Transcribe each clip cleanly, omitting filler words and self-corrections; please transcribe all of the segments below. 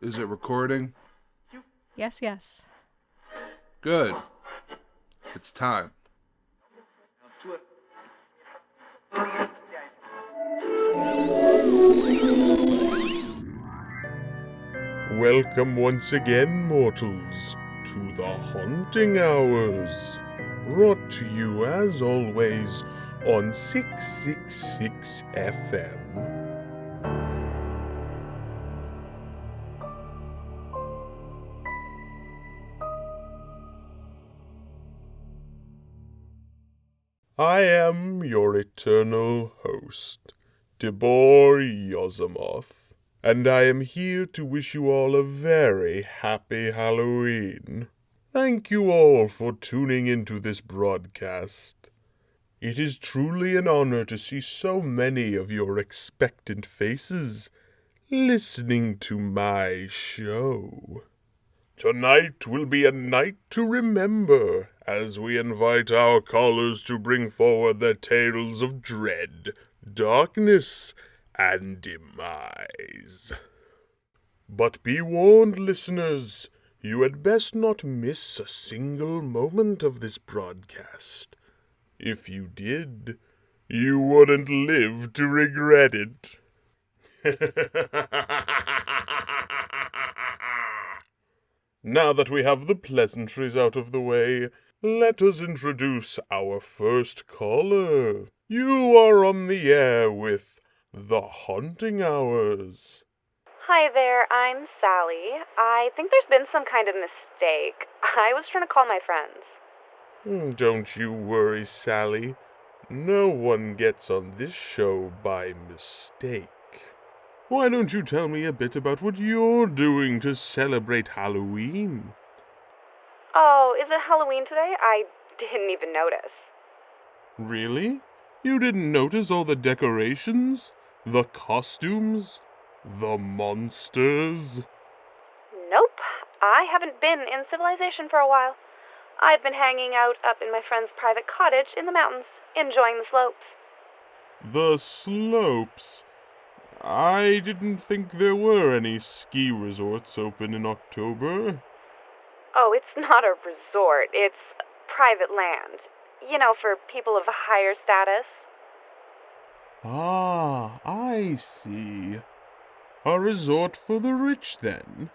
Is it recording? Yes, yes. Good. It's time. Welcome once again, mortals, to the Haunting Hours, brought to you as always on 666 FM. I am your eternal host, Tibor Yosomoth, and I am here to wish you all a very happy Halloween. Thank you all for tuning into this broadcast. It is truly an honor to see so many of your expectant faces listening to my show. Tonight will be a night to remember as we invite our callers to bring forward their tales of dread, darkness, and demise. But be warned, listeners, you had best not miss a single moment of this broadcast. If you did, you wouldn't live to regret it. Now that we have the pleasantries out of the way, let us introduce our first caller. You are on the air with The Haunting Hours. Hi there, I'm Sally. I think there's been some kind of mistake. I was trying to call my friends. Don't you worry, Sally. No one gets on this show by mistake. Why don't you tell me a bit about what you're doing to celebrate Halloween? Oh, is it Halloween today? I didn't even notice. Really? You didn't notice all the decorations? The costumes? The monsters? Nope, I haven't been in civilization for a while. I've been hanging out up in my friend's private cottage in the mountains, enjoying the slopes. The slopes? I didn't think there were any ski resorts open in October. Oh, it's not a resort, it's private land. You know, for people of a higher status. Ah, I see. A resort for the rich, then.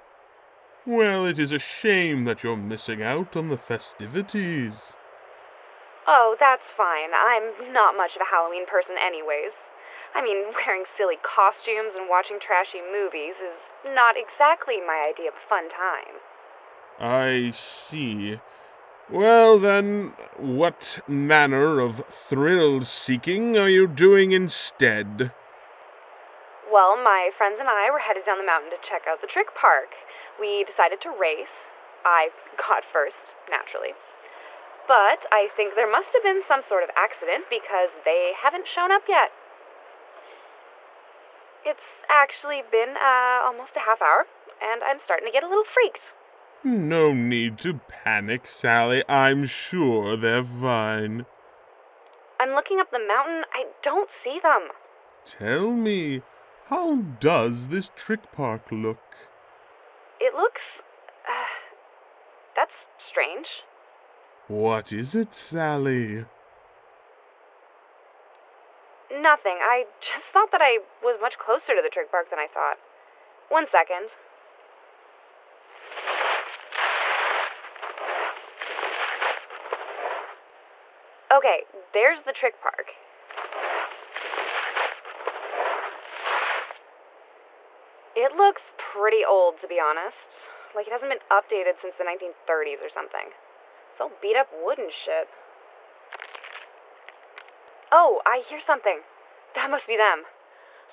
Well, it is a shame that you're missing out on the festivities. Oh, that's fine. I'm not much of a Halloween person anyways. I mean, wearing silly costumes and watching trashy movies is not exactly my idea of a fun time. I see. Well, then, what manner of thrill-seeking are you doing instead? Well, my friends and I were headed down the mountain to check out the trick park. We decided to race. I got first, naturally. But I think there must have been some sort of accident because they haven't shown up yet. It's actually been almost a half hour, and I'm starting to get a little freaked. No need to panic, Sally. I'm sure they're fine. I'm looking up the mountain. I don't see them. Tell me, how does this trick park look? It looks... that's strange. What is it, Sally? Nothing. I just thought that I was much closer to the trick park than I thought. 1 second. Okay, there's the trick park. It looks pretty old, to be honest. Like it hasn't been updated since the 1930s or something. It's all beat up wood and shit. Oh, I hear something. That must be them.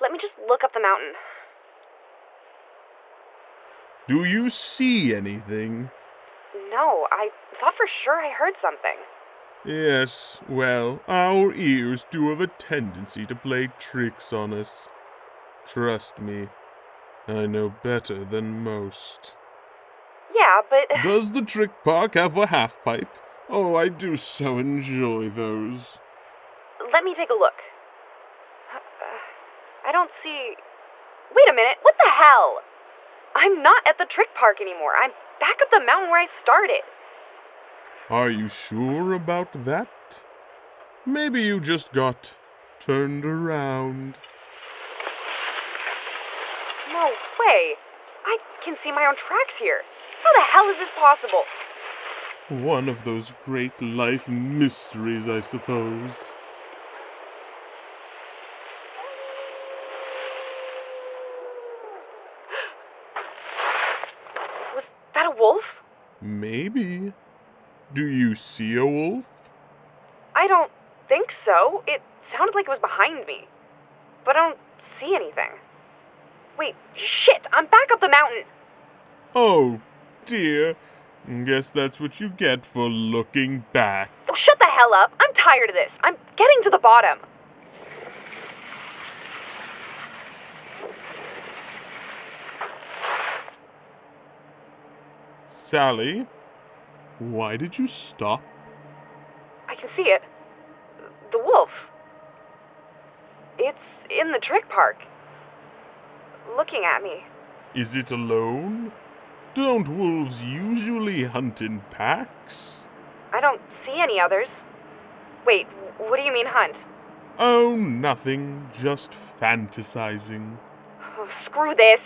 Let me just look up the mountain. Do you see anything? No, I thought for sure I heard something. Yes, well, our ears do have a tendency to play tricks on us. Trust me, I know better than most. Yeah, but... Does the trick park have a half-pipe? Oh, I do so enjoy those. Let me take a look. I don't see... Wait a minute, what the hell? I'm not at the trick park anymore. I'm back up the mountain where I started. Are you sure about that? Maybe you just got turned around. No way. I can see my own tracks here. How the hell is this possible? One of those great life mysteries, I suppose. Was that a wolf? Maybe. Do you see a wolf? I don't think so. It sounded like it was behind me. But I don't see anything. Wait, shit! I'm back up the mountain! Oh, dear. Guess that's what you get for looking back. Oh, shut the hell up! I'm tired of this! I'm getting to the bottom! Sally, why did you stop? I can see it. The wolf. It's in the trick park. Looking at me. Is it alone? Don't wolves usually hunt in packs? I don't see any others. Wait, what do you mean hunt? Oh, nothing. Just fantasizing. Oh, screw this.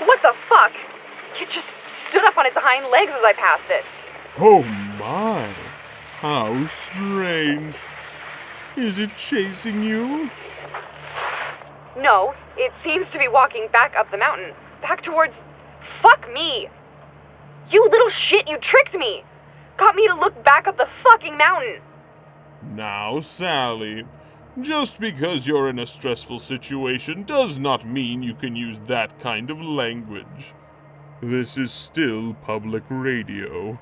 What the fuck? It just stood up on its hind legs as I passed it. Oh my! How strange. Is it chasing you? No, it seems to be walking back up the mountain. Back towards... Fuck me! You little shit, you tricked me! Got me to look back up the fucking mountain! Now, Sally, just because you're in a stressful situation does not mean you can use that kind of language. This is still public radio.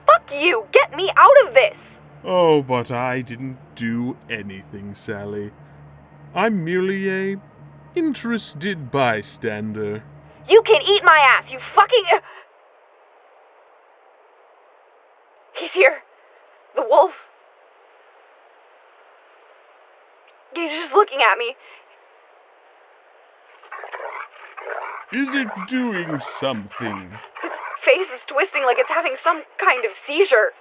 Fuck you! Get me out of this! Oh, but I didn't do anything, Sally. I'm merely a interested bystander. You can eat my ass, you fucking... He's here. The wolf. He's just looking at me. Is it doing something? Its face is twisting like it's having some kind of seizure.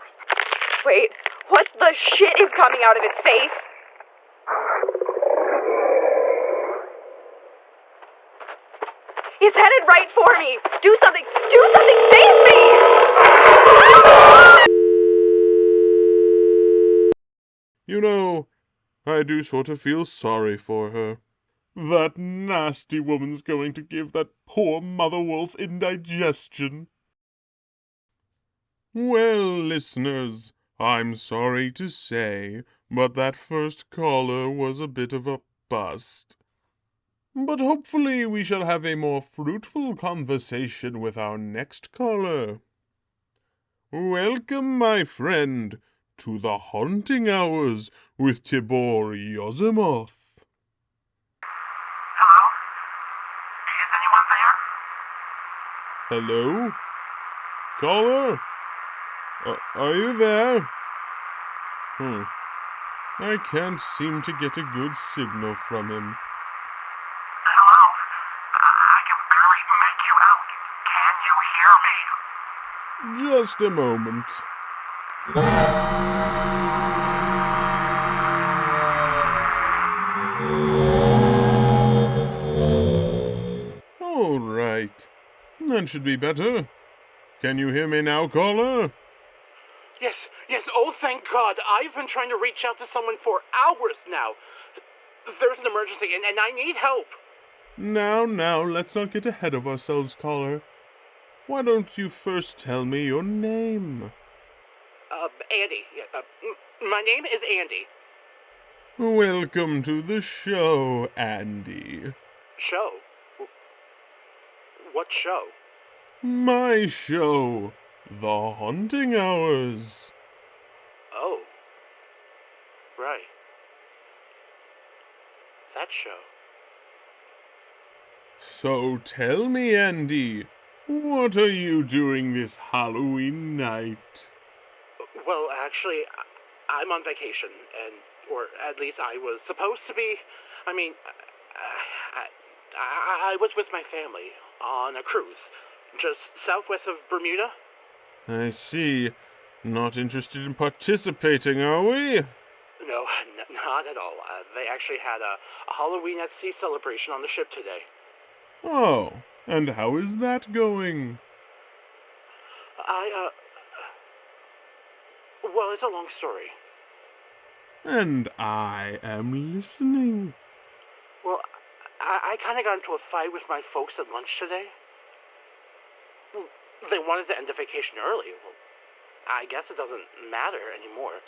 Wait, what the shit is coming out of its face? It's headed right for me! Do something! Do something! Save me! You know, I do sort of feel sorry for her. That nasty woman's going to give that poor mother wolf indigestion. Well, listeners, I'm sorry to say, but that first caller was a bit of a bust. But hopefully we shall have a more fruitful conversation with our next caller. Welcome, my friend, to the Haunting Hours with Tibor Yosomoth. Hello? Is anyone there? Hello? Caller? Are you there? I can't seem to get a good signal from him. Hello? I can barely make you out. Can you hear me? Just a moment. All right. That should be better. Can you hear me now, caller? Yes, oh thank God. I've been trying to reach out to someone for hours now. There's an emergency and I need help. Now, let's not get ahead of ourselves, caller. Why don't you first tell me your name? Andy. My name is Andy. Welcome to the show, Andy. Show? What show? My show, The Haunting Hours. Oh. Right. That show. So tell me, Andy, what are you doing this Halloween night? Well, actually, I'm on vacation, or at least I was supposed to be. I mean, I was with my family on a cruise, just southwest of Bermuda. I see. Not interested in participating, are we? No, not at all. They actually had a Halloween at sea celebration on the ship today. Oh, and how is that going? Well, it's a long story. And I am listening. Well, I kind of got into a fight with my folks at lunch today. Well, they wanted to end the vacation early. Well, I guess it doesn't matter anymore.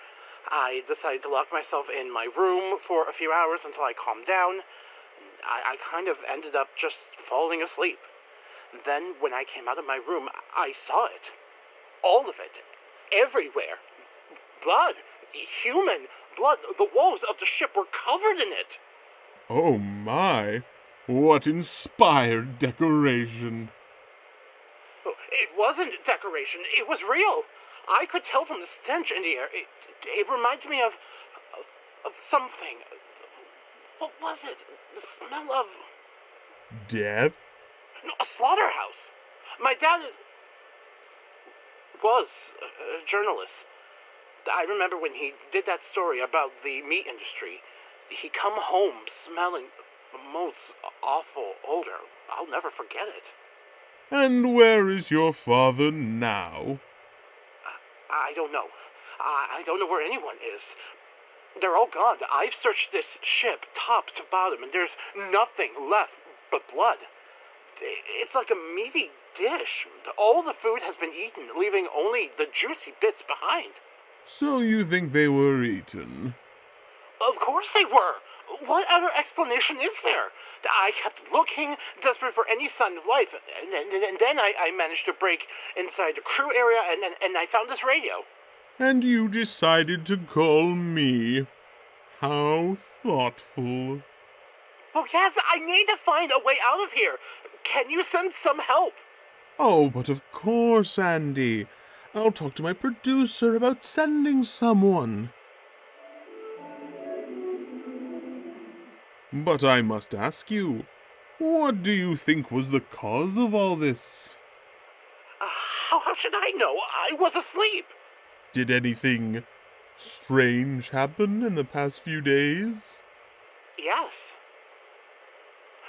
I decided to lock myself in my room for a few hours until I calmed down. I kind of ended up just falling asleep. Then, when I came out of my room, I saw it. All of it. Everywhere. Blood. Human blood. The walls of the ship were covered in it. Oh my, what inspired decoration. It wasn't decoration. It was real. I could tell from the stench in the air. It reminded me of something. What was it? The smell of... Death? No, a slaughterhouse. My dad was a journalist. I remember when he did that story about the meat industry. He come home smelling the most awful odor. I'll never forget it. And where is your father now? I don't know. I don't know where anyone is. They're all gone. I've searched this ship top to bottom, and there's nothing left but blood. It's like a meaty dish. All the food has been eaten, leaving only the juicy bits behind. So you think they were eaten? Of course they were. What other explanation is there? I kept looking, desperate for any sign of life, and then I managed to break inside the crew area, and I found this radio. And you decided to call me. How thoughtful. Well, yes, I need to find a way out of here. Can you send some help? Oh, but of course, Andy. I'll talk to my producer about sending someone. But I must ask you, what do you think was the cause of all this? How should I know? I was asleep. Did anything strange happen in the past few days? Yes.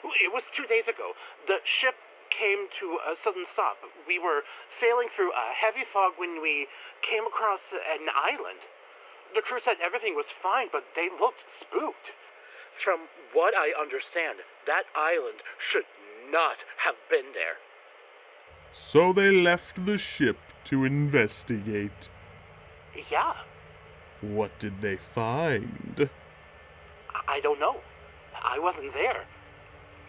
It was 2 days ago. The ship came to a sudden stop. We were sailing through a heavy fog when we came across an island. The crew said everything was fine, but they looked spooked. From what I understand, that island should not have been there. So they left the ship to investigate. Yeah. What did they find? I don't know. I wasn't there.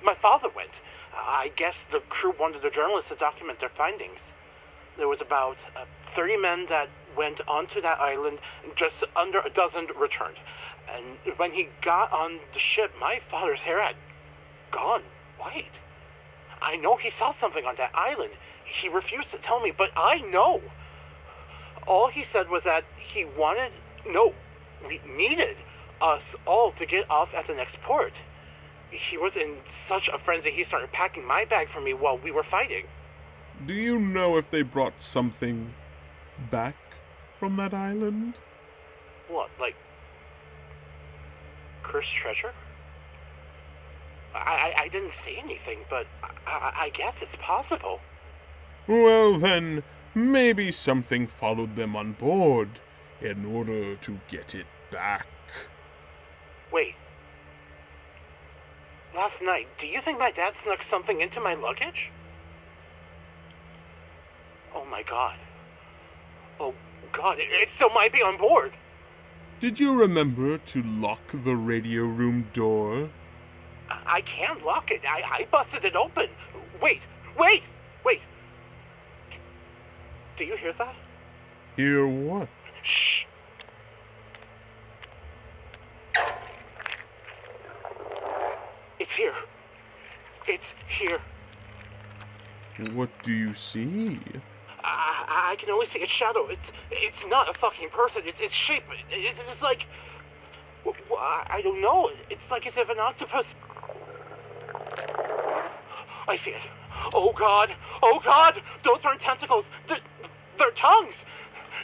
My father went. I guess the crew wanted the journalists to document their findings. There was about 30 men that went onto that island, just under a dozen returned. And when he got on the ship, my father's hair had gone white. I know he saw something on that island. He refused to tell me, but I know. All he said was that he we needed us all to get off at the next port. He was in such a frenzy, he started packing my bag for me while we were fighting. Do you know if they brought something back from that island? What, like cursed treasure? I didn't see anything, but I guess it's possible. Well then, maybe something followed them on board in order to get it back. Wait. Last night, do you think my dad snuck something into my luggage? Oh my god. Oh god, it still might be on board. Did you remember to lock the radio room door? I can't lock it. I busted it open. Wait. Do you hear that? Hear what? Shh. It's here. It's here. What do you see? I can only see its shadow. It's not a fucking person. Its shape. It's like... I don't know. It's like as if an octopus... I see it. Oh God! Oh God! Those aren't tentacles. They're tongues.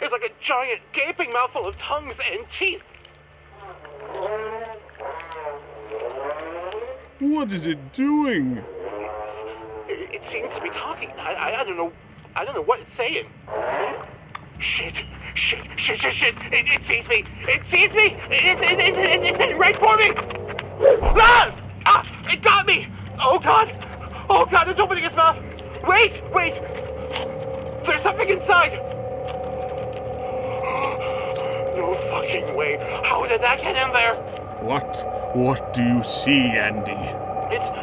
It's like a giant gaping mouthful of tongues and teeth. What is it doing? It seems to be talking. I don't know. I don't know what it's saying. Shit! It sees me! It sees me! It's heading right for me! Ah! It got me! Oh God! Oh God, it's opening its mouth! Wait! There's something inside! No fucking way! How did that get in there? What do you see, Andy? It's...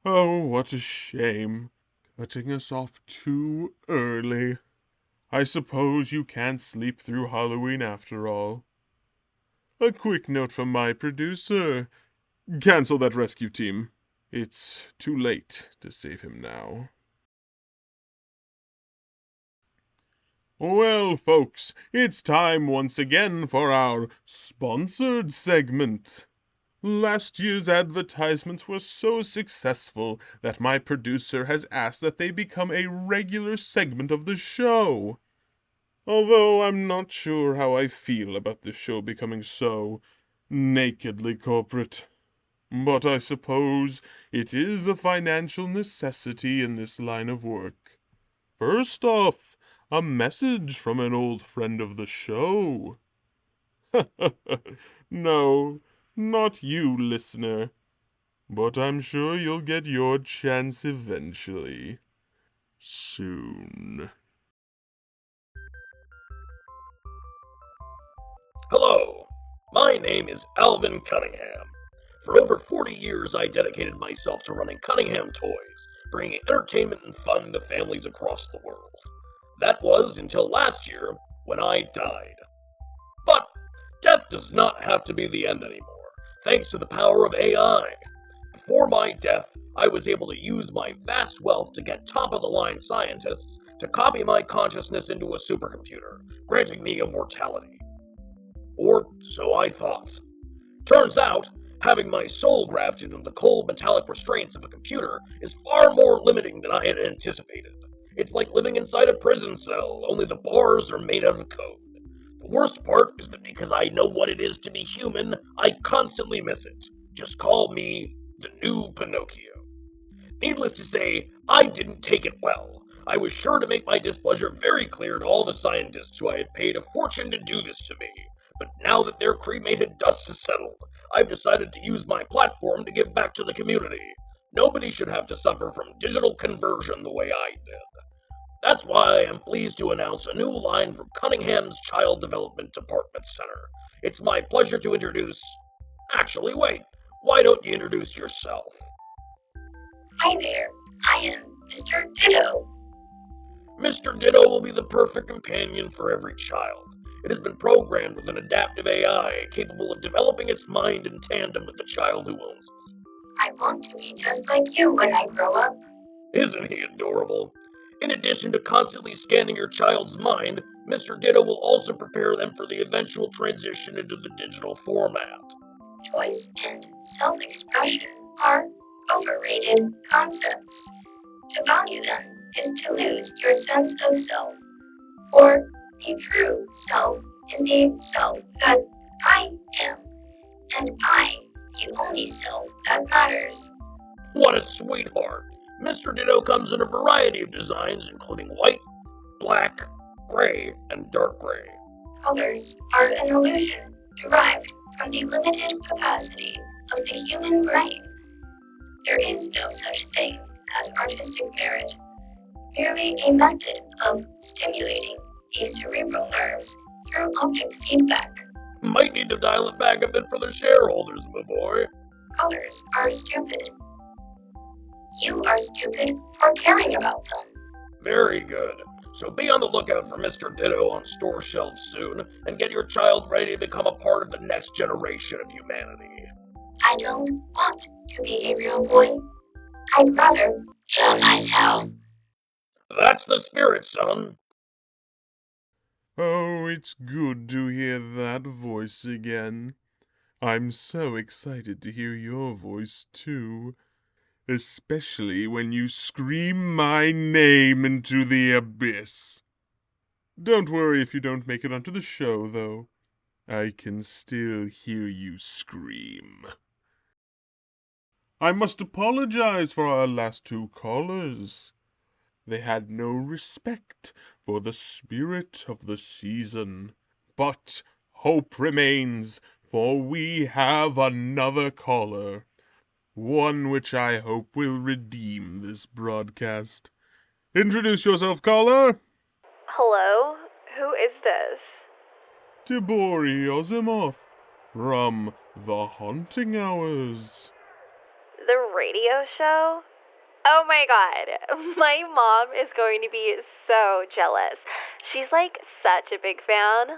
Oh, what a shame. Cutting us off too early. I suppose you can't sleep through Halloween after all. A quick note from my producer. Cancel that rescue team. It's too late to save him now. Well, folks, it's time once again for our sponsored segment. Last year's advertisements were so successful that my producer has asked that they become a regular segment of the show. Although I'm not sure how I feel about the show becoming so nakedly corporate. But I suppose it is a financial necessity in this line of work. First off, a message from an old friend of the show. No, not you, listener. But I'm sure you'll get your chance eventually. Soon. Hello, my name is Alvin Cunningham. For over 40 years, I dedicated myself to running Cunningham Toys, bringing entertainment and fun to families across the world. That was until last year, when I died. But death does not have to be the end anymore, thanks to the power of AI. Before my death, I was able to use my vast wealth to get top-of-the-line scientists to copy my consciousness into a supercomputer, granting me immortality. Or so I thought. Turns out, having my soul grafted into the cold metallic restraints of a computer is far more limiting than I had anticipated. It's like living inside a prison cell, only the bars are made out of code. The worst part is that because I know what it is to be human, I constantly miss it. Just call me the new Pinocchio. Needless to say, I didn't take it well. I was sure to make my displeasure very clear to all the scientists who I had paid a fortune to do this to me. But now that their cremated dust has settled, I've decided to use my platform to give back to the community. Nobody should have to suffer from digital conversion the way I did. That's why I'm pleased to announce a new line from Cunningham's Child Development Department Center. It's my pleasure to introduce... Actually, wait. Why don't you introduce yourself? Hi there. I am Mr. Ditto. Mr. Ditto will be the perfect companion for every child. It has been programmed with an adaptive AI capable of developing its mind in tandem with the child who owns it. I want to be just like you when I grow up. Isn't he adorable? In addition to constantly scanning your child's mind, Mr. Ditto will also prepare them for the eventual transition into the digital format. Choice and self-expression are overrated concepts. To value them is to lose your sense of self. For the true self is the self that I am, and I, the only self that matters. What a sweetheart! Mr. Ditto comes in a variety of designs, including white, black, gray, and dark gray. Colors are an illusion derived from the limited capacity of the human brain. There is no such thing as artistic merit, merely a method of stimulating the cerebral nerves through optic feedback. Might need to dial it back a bit for the shareholders, my boy. Colors are stupid. You are stupid for caring about them. Very good. So be on the lookout for Mr. Ditto on store shelves soon, and get your child ready to become a part of the next generation of humanity. I don't want to be a real boy. I'd rather kill myself. That's the spirit, son. Oh, it's good to hear that voice again. I'm so excited to hear your voice, too. Especially when you scream my name into the abyss. Don't worry if you don't make it onto the show, though. I can still hear you scream. I must apologize for our last two callers. They had no respect for the spirit of the season. But hope remains, for we have another caller. One which I hope will redeem this broadcast. Introduce yourself, caller. Hello? Who is this? Tibor Yosomoth from The Haunting Hours. The radio show? Oh my god, my mom is going to be so jealous. She's like such a big fan.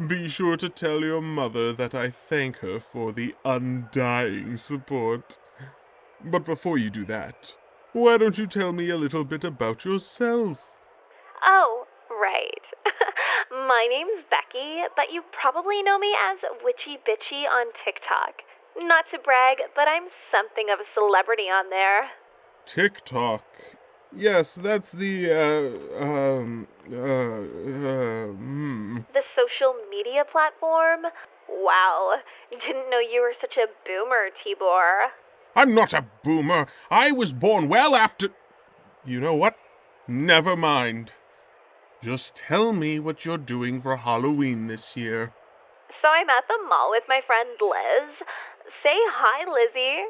Be sure to tell your mother that I thank her for the undying support. But before you do that, why don't you tell me a little bit about yourself? Oh, right. My name's Becky, but you probably know me as Witchy Bitchy on TikTok. Not to brag, but I'm something of a celebrity on there. TikTok. Yes, that's the, The social media platform? Wow, didn't know you were such a boomer, Tibor. I'm not a boomer. I was born well after... You know what? Never mind. Just tell me what you're doing for Halloween this year. So I'm at the mall with my friend Liz. Say hi, Lizzie.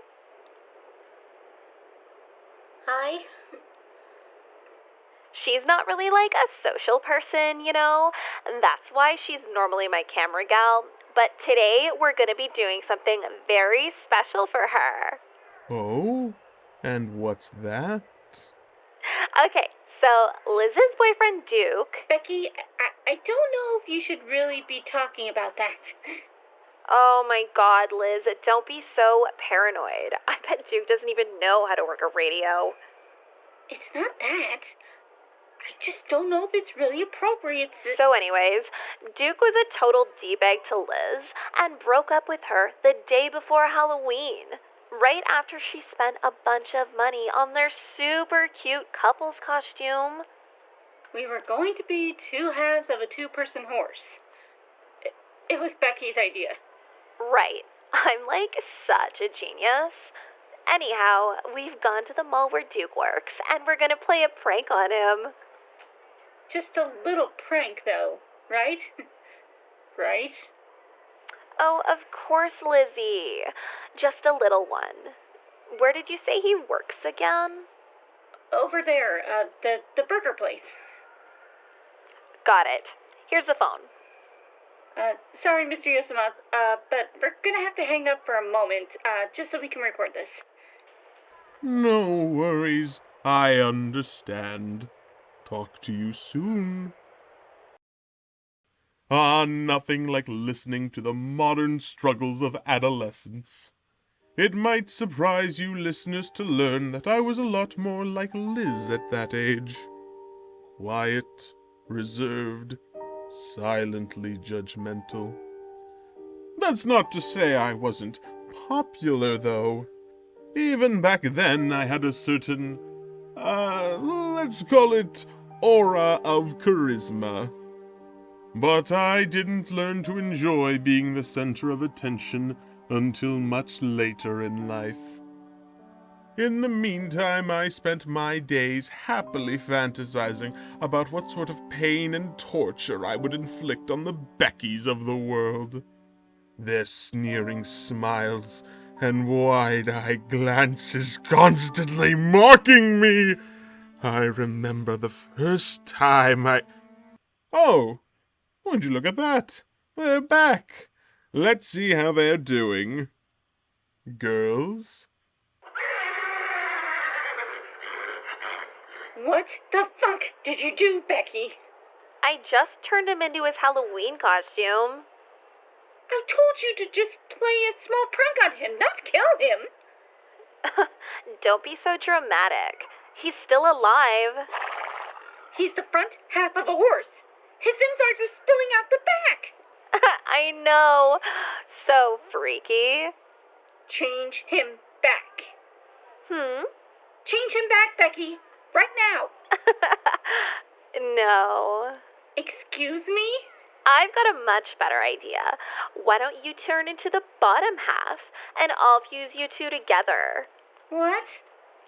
Hi. She's not really like a social person, you know? That's why she's normally my camera gal. But today we're gonna be doing something very special for her. Oh? And what's that? Okay, so Liz's boyfriend Duke... Becky, I don't know if you should really be talking about that. Oh my god, Liz, don't be so paranoid. I bet Duke doesn't even know how to work a radio. It's not that. I just don't know if it's really appropriate to... So anyways, Duke was a total D-bag to Liz and broke up with her the day before Halloween, right after she spent a bunch of money on their super cute couple's costume. We were going to be two halves of a two-person horse. It was Becky's idea. Right. I'm like such a genius. Anyhow, we've gone to the mall where Duke works, and we're gonna play a prank on him. Just a little prank, though, right? Right? Oh, of course, Lizzie. Just a little one. Where did you say he works again? Over there, the burger place. Got it. Here's the phone. Sorry, Mr. Yosomoth, but we're gonna have to hang up for a moment, just so we can record this. No worries. I understand. Talk to you soon. Nothing like listening to the modern struggles of adolescence. It might surprise you listeners to learn that I was a lot more like Liz at that age. Quiet, reserved, silently judgmental. That's not to say I wasn't popular, though. Even back then I had a certain, let's call it aura of charisma. But I didn't learn to enjoy being the center of attention until much later in life. In the meantime, I spent my days happily fantasizing about what sort of pain and torture I would inflict on the Beckys of the world. Their sneering smiles and wide-eyed glances constantly mocking me. I remember the first time Oh, would you look at that? They're back. Let's see how they're doing. Girls? What the fuck did you do, Becky? I just turned him into his Halloween costume. I told you to just play a small prank on him, not kill him. Don't be so dramatic. He's still alive. He's the front half of a horse. His insides are I know. So freaky. Change him back. Change him back, Becky. Right now. No. Excuse me? I've got a much better idea. Why don't you turn into the bottom half, and I'll fuse you two together. What?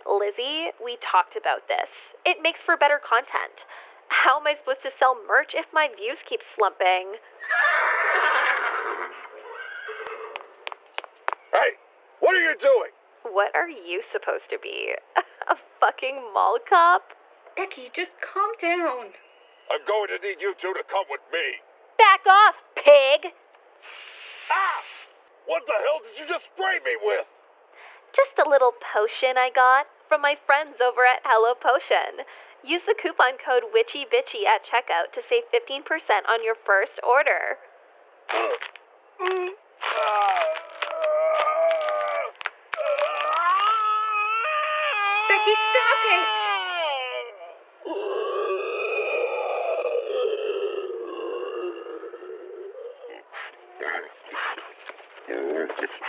Lizzie, we talked about this. It makes for better content. How am I supposed to sell merch if my views keep slumping? Hey, what are you doing? What are you supposed to be? A fucking mall cop? Becky, just calm down. I'm going to need you two to come with me. Back off, pig! Ah! What the hell did you just spray me with? Just a little potion I got from my friends over at Hello Potion. Use the coupon code WitchyBitchy at checkout to save 15% on your first order. Becky, stop it!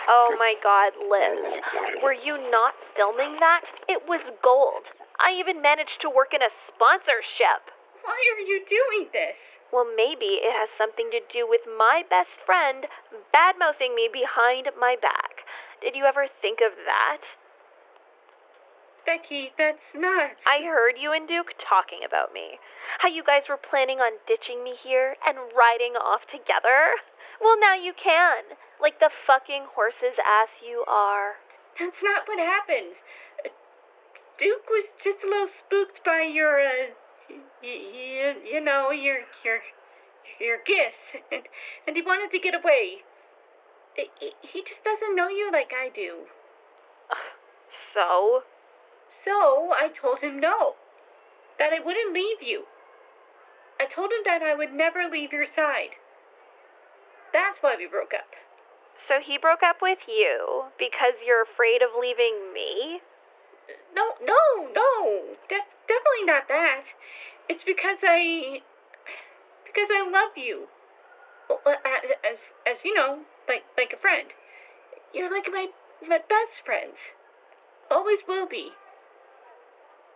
Oh my god, Liz. Were you not filming that? It was gold. I even managed to work in a sponsorship. Why are you doing this? Well, maybe it has something to do with my best friend bad-mouthing me behind my back. Did you ever think of that? Becky, that's nuts. I heard you and Duke talking about me. How you guys were planning on ditching me here and riding off together. Well, now you can. Like the fucking horse's ass you are. That's not what happened. Duke was just a little spooked by your, your gifts, and he wanted to get away. He just doesn't know you like I do. So? So, I told him no. That I wouldn't leave you. I told him that I would never leave your side. That's why we broke up. So he broke up with you because you're afraid of leaving me? No. Definitely not that. It's because I love you. As you know, like a friend. You're like my best friend. Always will be.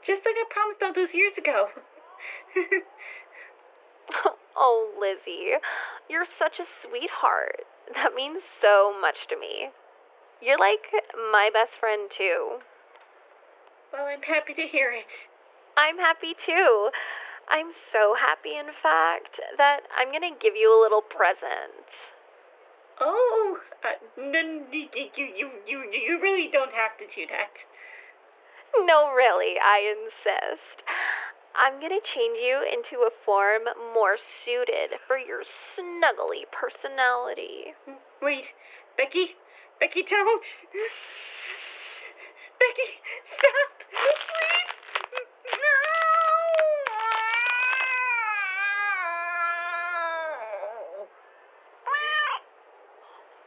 Just like I promised all those years ago. Oh, Lizzie, you're such a sweetheart. That means so much to me. You're like my best friend, too. Well, I'm happy to hear it. I'm happy, too. I'm so happy, in fact, that I'm gonna give you a little present. Oh, you really don't have to do that. No, really, I insist. I'm gonna change you into a form more suited for your snuggly personality. Wait, Becky, don't. Becky, stop, please. No.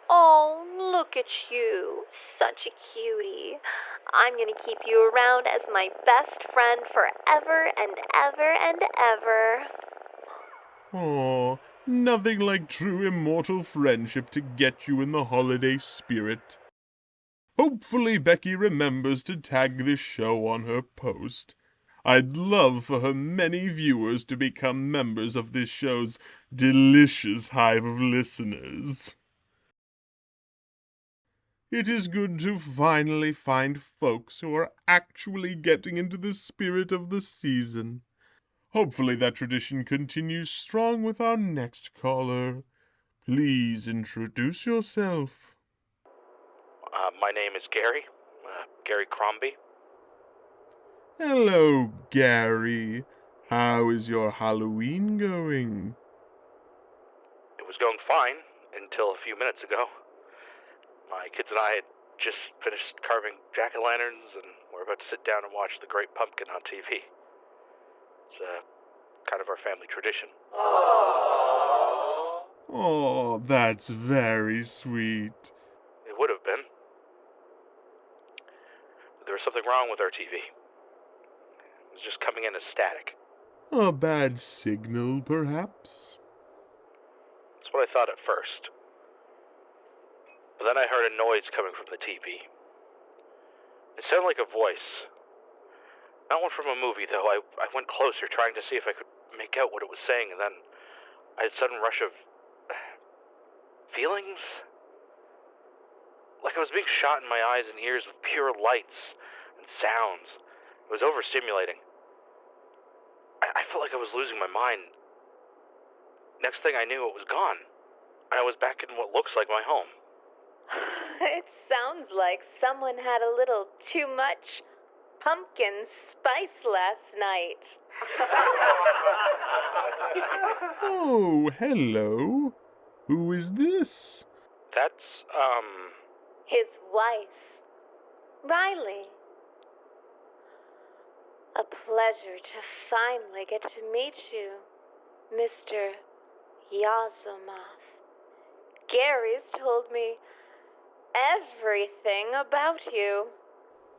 Oh, look at you, such a cutie. I'm gonna keep you around as my best friend forever and ever and ever. Aw, nothing like true immortal friendship to get you in the holiday spirit. Hopefully Becky remembers to tag this show on her post. I'd love for her many viewers to become members of this show's delicious hive of listeners. It is good to finally find folks who are actually getting into the spirit of the season. Hopefully that tradition continues strong with our next caller. Please introduce yourself. My name is Gary. Gary Crombie. Hello, Gary. How is your Halloween going? It was going fine until a few minutes ago. My kids and I had just finished carving jack-o'-lanterns, and we're about to sit down and watch The Great Pumpkin on TV. It's kind of our family tradition. Oh, that's very sweet. It would have been. But there was something wrong with our TV. It was just coming in as static. A bad signal, perhaps? It's what I thought at first. But then I heard a noise coming from the teepee. It sounded like a voice. Not one from a movie, though. I went closer, trying to see if I could make out what it was saying, and then I had a sudden rush of feelings. Like I was being shot in my eyes and ears with pure lights and sounds. It was overstimulating. I felt like I was losing my mind. Next thing I knew, it was gone. And I was back in what looks like my home. It sounds like someone had a little too much pumpkin spice last night. Oh, hello. Who is this? That's, His wife, Riley. A pleasure to finally get to meet you, Mr. Yosomoth. Gary's told me everything about you.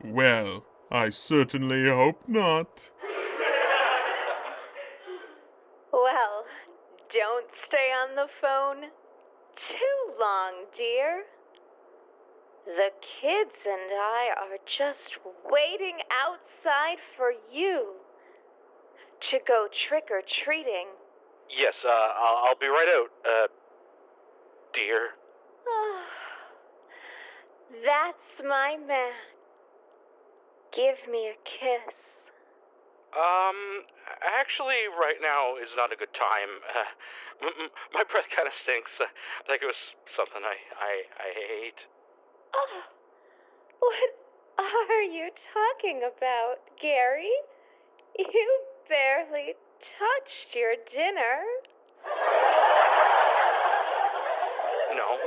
Well, I certainly hope not. Well, don't stay on the phone too long, dear. The kids and I are just waiting outside for you to go trick-or-treating. yes, I'll be right out, dear. That's my man. Give me a kiss. Actually, right now is not a good time. My breath kind of stinks. I think it was something I ate. Oh, what are you talking about, Gary? You barely touched your dinner. No,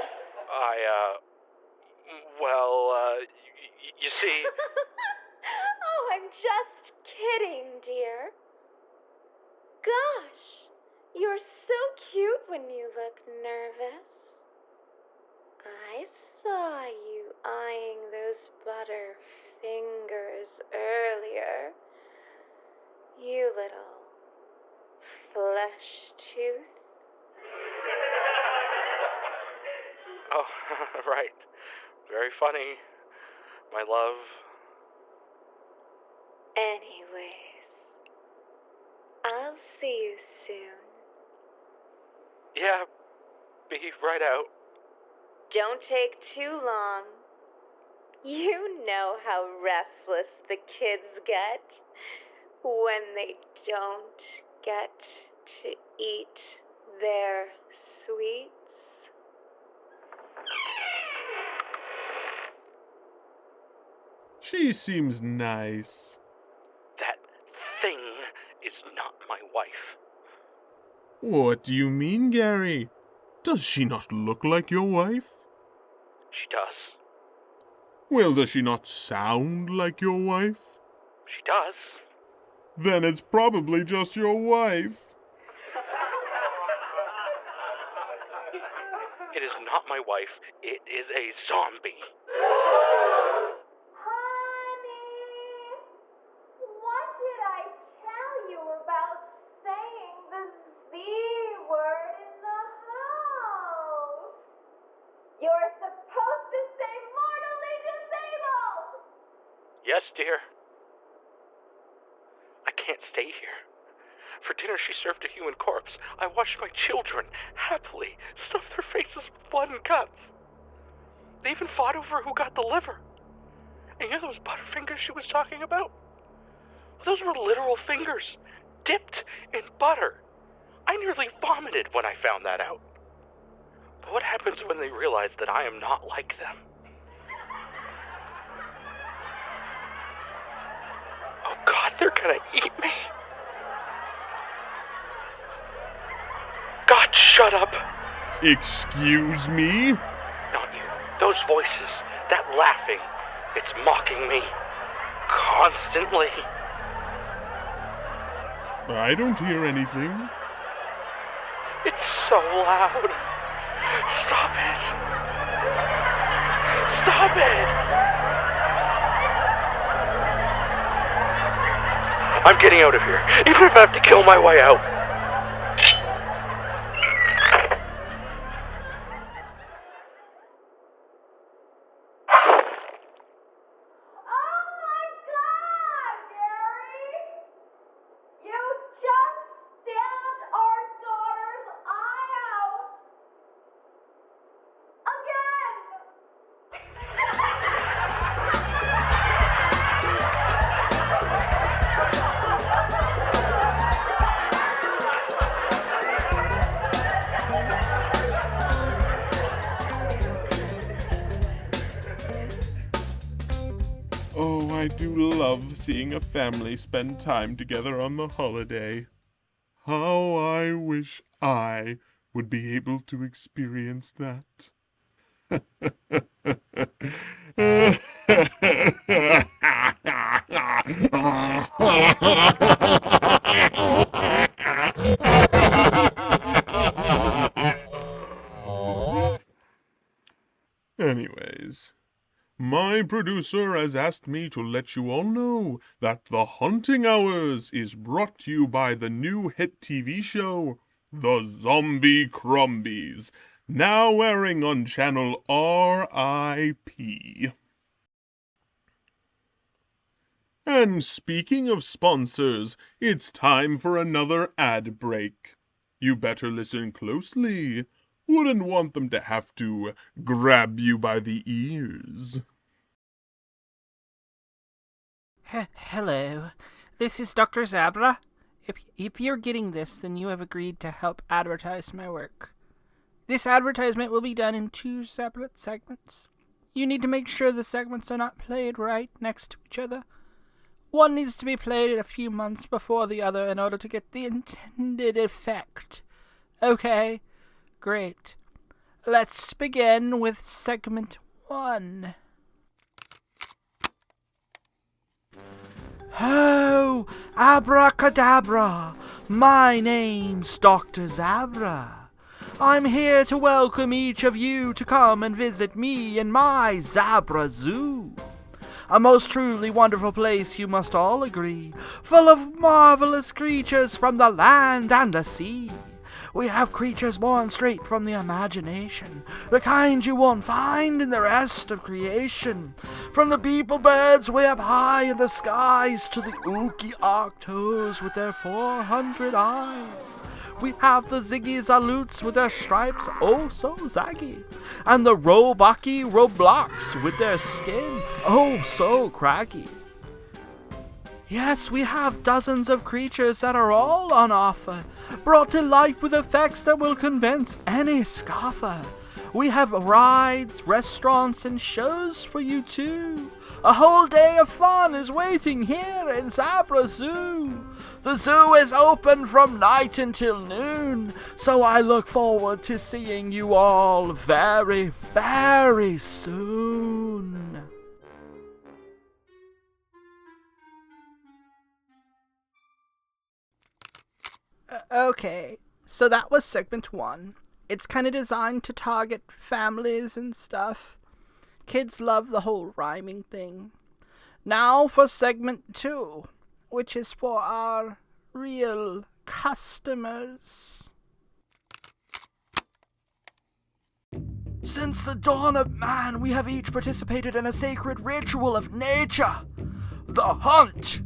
you see... Oh, I'm just kidding, dear. Gosh, you're so cute when you look nervous. I saw you eyeing those butter fingers earlier. You little flesh tooth. Oh, right. Very funny, my love. Anyways, I'll see you soon. Yeah, be right out. Don't take too long. You know how restless the kids get when they don't get to eat their sweets. She seems nice. That thing is not my wife. What do you mean, Gary? Does she not look like your wife? She does. Well, does she not sound like your wife? She does. Then it's probably just your wife. It is not my wife. It is a zombie. Yes, dear. I can't stay here. For dinner, she served a human corpse. I watched my children happily stuff their faces with blood and guts. They even fought over who got the liver. And you know those butterfingers she was talking about? Those were literal fingers, dipped in butter. I nearly vomited when I found that out. But what happens when they realize that I am not like them? Oh God, they're gonna eat me. God, shut up. Excuse me? Not you. Those voices, that laughing, it's mocking me. Constantly. I don't hear anything. It's so loud. Stop it. Stop it. I'm getting out of here, even if I have to kill my way out. love seeing a family spend time together on the holiday. How I wish I would be able to experience that. Anyways, my producer has asked me to let you all know that The Haunting Hours is brought to you by the new hit TV show, The Zombie Crumbies, now airing on channel RIP. And speaking of sponsors, it's time for another ad break. You better listen closely. Wouldn't want them to have to grab you by the ears. Hello, this is Dr. Zabra. If you're getting this, then you have agreed to help advertise my work. This advertisement will be done in 2 separate segments. You need to make sure the segments are not played right next to each other. One needs to be played a few months before the other in order to get the intended effect. Okay? Great. Let's begin with segment 1. Oh, abracadabra! My name's Dr. Zabra. I'm here to welcome each of you to come and visit me in my Zabra Zoo. A most truly wonderful place, you must all agree, full of marvelous creatures from the land and the sea. We have creatures born straight from the imagination, the kind you won't find in the rest of creation. From the beetle birds way up high in the skies to the ooky octos with their 400 eyes. We have the ziggy zaloots with their stripes oh so zaggy, and the robucky roblocks with their skin oh so craggy. Yes, we have dozens of creatures that are all on offer, brought to life with effects that will convince any scoffer. We have rides, restaurants, and shows for you too. A whole day of fun is waiting here in Zabra Zoo. The zoo is open from night until noon, so I look forward to seeing you all very, very soon. Okay, so that was segment 1. It's kind of designed to target families and stuff. Kids love the whole rhyming thing. Now for segment 2, which is for our real customers. Since the dawn of man, we have each participated in a sacred ritual of nature. The hunt,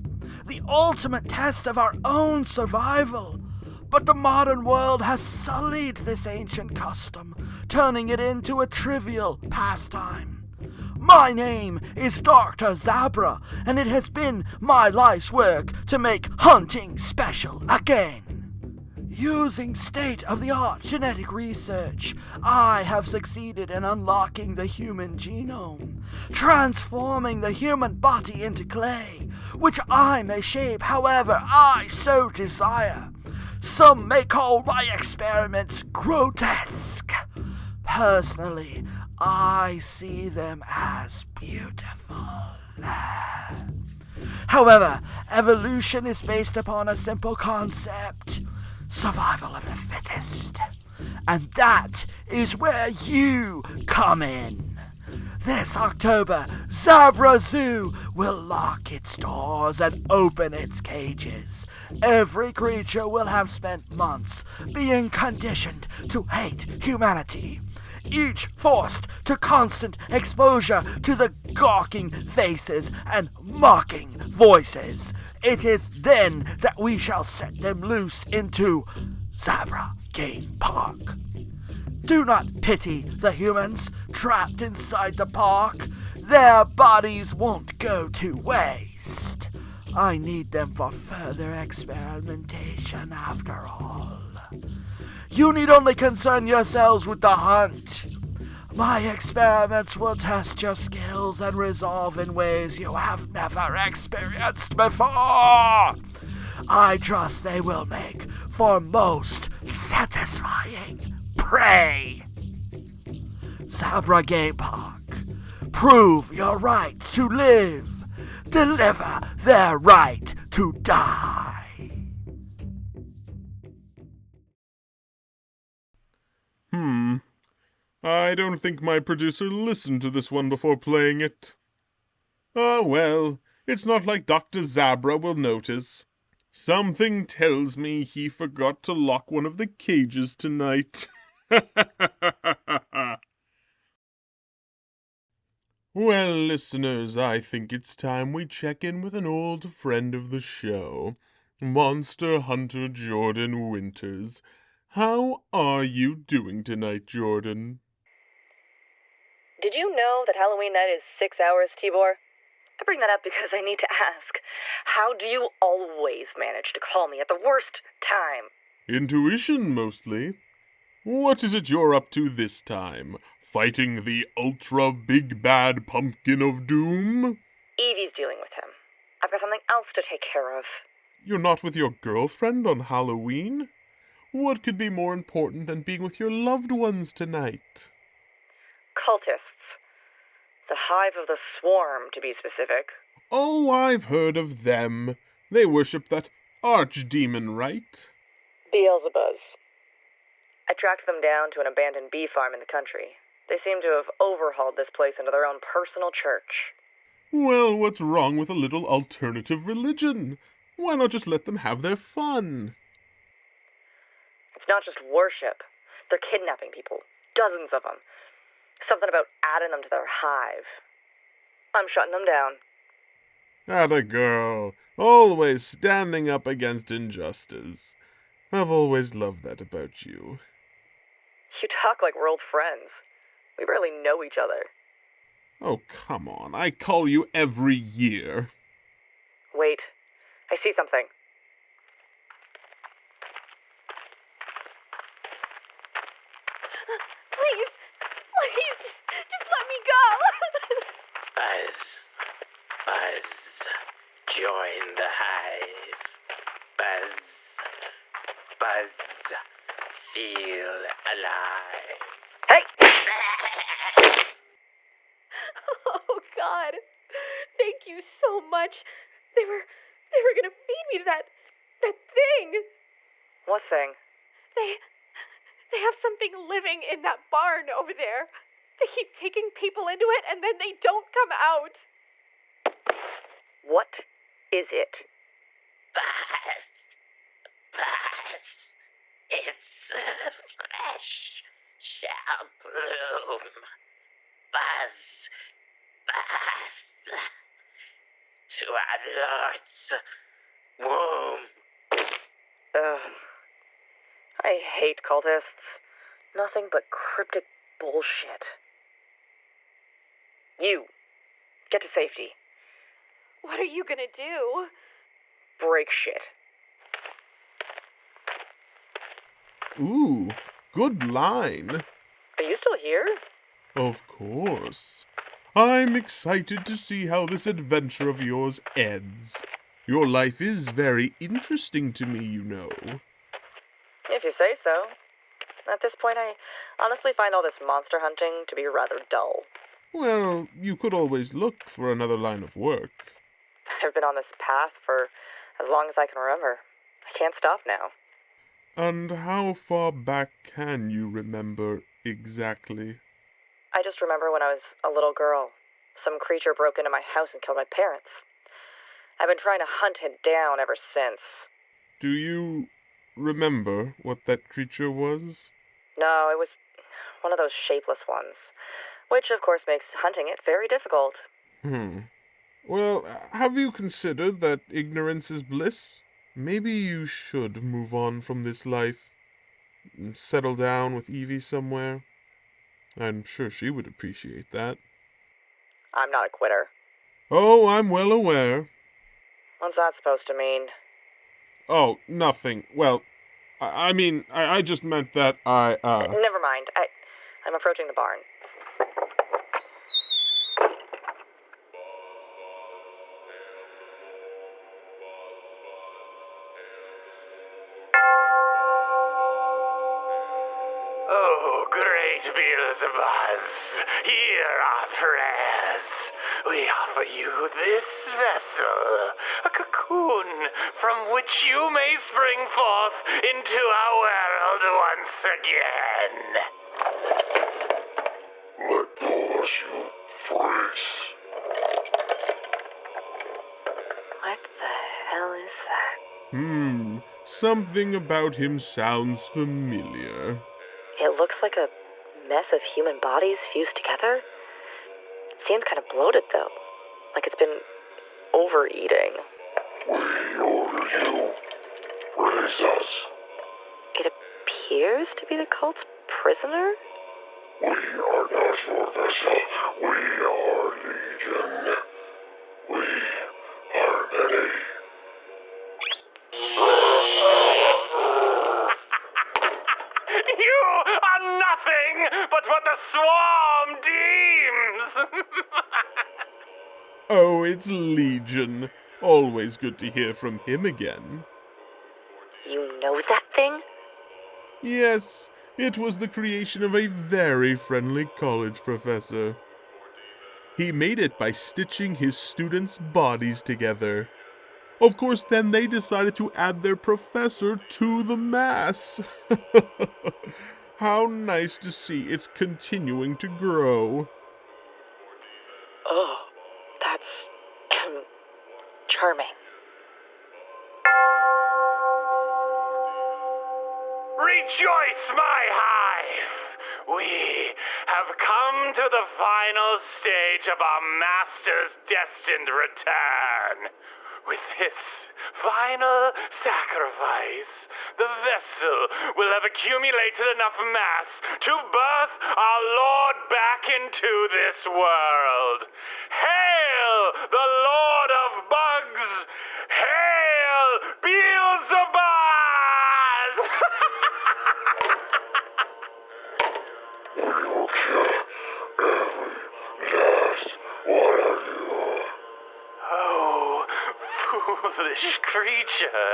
the ultimate test of our own survival. But the modern world has sullied this ancient custom, turning it into a trivial pastime. My name is Dr. Zabra, and it has been my life's work to make hunting special again. Using state-of-the-art genetic research, I have succeeded in unlocking the human genome, transforming the human body into clay, which I may shape however I so desire. Some may call my experiments grotesque. Personally, I see them as beautiful. However, evolution is based upon a simple concept: survival of the fittest. And that is where you come in. This October, Zabra Zoo will lock its doors and open its cages. Every creature will have spent months being conditioned to hate humanity, each forced to constant exposure to the gawking faces and mocking voices. It is then that we shall set them loose into Zabra Game Park. Do not pity the humans trapped inside the park. Their bodies won't go to waste. I need them for further experimentation after all. You need only concern yourselves with the hunt. My experiments will test your skills and resolve in ways you have never experienced before. I trust they will make for most satisfying prey. Zabra Game Park, prove your right to live. Deliver their right to die. I don't think my producer listened to this one before playing it. Ah, well, it's not like Dr. Zabra will notice. Something tells me he forgot to lock one of the cages tonight. Well, listeners, I think it's time we check in with an old friend of the show, Monster Hunter Jordan Winters. How are you doing tonight, Jordan? Did you know that Halloween night is 6 hours, Tibor? I bring that up because I need to ask, how do you always manage to call me at the worst time? Intuition, mostly. What is it you're up to this time? Fighting the ultra big bad pumpkin of doom? Evie's dealing with him. I've got something else to take care of. You're not with your girlfriend on Halloween? What could be more important than being with your loved ones tonight? Cultists. The hive of the swarm, to be specific. Oh, I've heard of them. They worship that archdemon, right? Beelzebubs. I tracked them down to an abandoned bee farm in the country. They seem to have overhauled this place into their own personal church. Well, what's wrong with a little alternative religion? Why not just let them have their fun? It's not just worship. They're kidnapping people. Dozens of them. Something about adding them to their hive. I'm shutting them down. Atta girl. Always standing up against injustice. I've always loved that about you. You talk like we're old friends. We barely know each other. Oh, come on. I call you every year. Wait. I see something. Please, just let me go. Buzz, join the hive. Buzz, feel alive. Hey! Oh, God. Thank you so much. They were gonna feed me to that thing. What thing? They have something living in that barn over there. They keep taking people into it, and then they don't come out. What is it? Buzz, it's fresh shall bloom. Buzz, to our Lord's womb. Ugh. I hate cultists. Nothing but cryptic bullshit. You, get to safety. What are you gonna do? Break shit. Ooh, good line. Are you still here? Of course. I'm excited to see how this adventure of yours ends. Your life is very interesting to me, you know. If you say so. At this point, I honestly find all this monster hunting to be rather dull. Well, you could always look for another line of work. I've been on this path for as long as I can remember. I can't stop now. And how far back can you remember exactly? I just remember when I was a little girl. Some creature broke into my house and killed my parents. I've been trying to hunt it down ever since. Do you remember what that creature was? No, it was one of those shapeless ones, which of course makes hunting it very difficult. Well, have you considered that ignorance is bliss? Maybe you should move on from this life and settle down with Evie somewhere. I'm sure she would appreciate that. I'm not a quitter. Oh, I'm well aware. What's that supposed to mean? Oh, nothing. Well, I mean, I just meant that Never mind. I'm approaching the barn. Oh, great Beelzebub, hear our prayers. We offer you this vessel, a cocoon from which you may spring forth into our world once again. Let those you freeze. What the hell is that? Something about him sounds familiar. It looks like a mess of human bodies fused together. It seems kind of bloated, though. Like it's been overeating. We order you. Raise us. It appears to be the cult's prisoner? We are not your vessel. We are Legion. We are many. You are nothing but what the swarm deems! Oh, it's Legion. Always good to hear from him again. You know that thing? Yes, it was the creation of a very friendly college professor. He made it by stitching his students' bodies together. Of course, then they decided to add their professor to the mass. How nice to see it's continuing to grow. Oh, that's charming. Rejoice, my hive! We have come to the final stage of our master's destined return. With this final sacrifice, the vessel will have accumulated enough mass to birth our Lord back into this world. Hail the Lord of Bugs! Hail Beelzebub! We will kill every last one of you. Oh, foolish creature.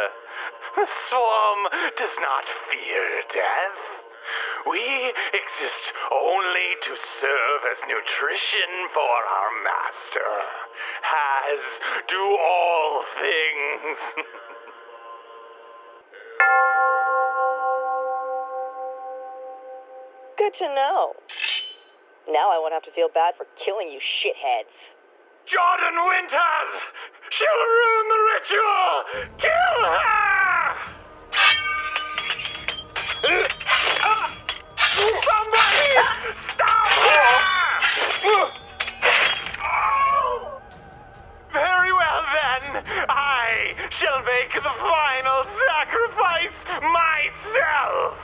The swarm does not fear death. We exist only to serve as nutrition for our master, as do all things. Good to know. Now I won't have to feel bad for killing you shitheads. Jordan Winters! She'll ruin the ritual! Kill her! Somebody! Stop her! Very well then, I shall make the final sacrifice myself!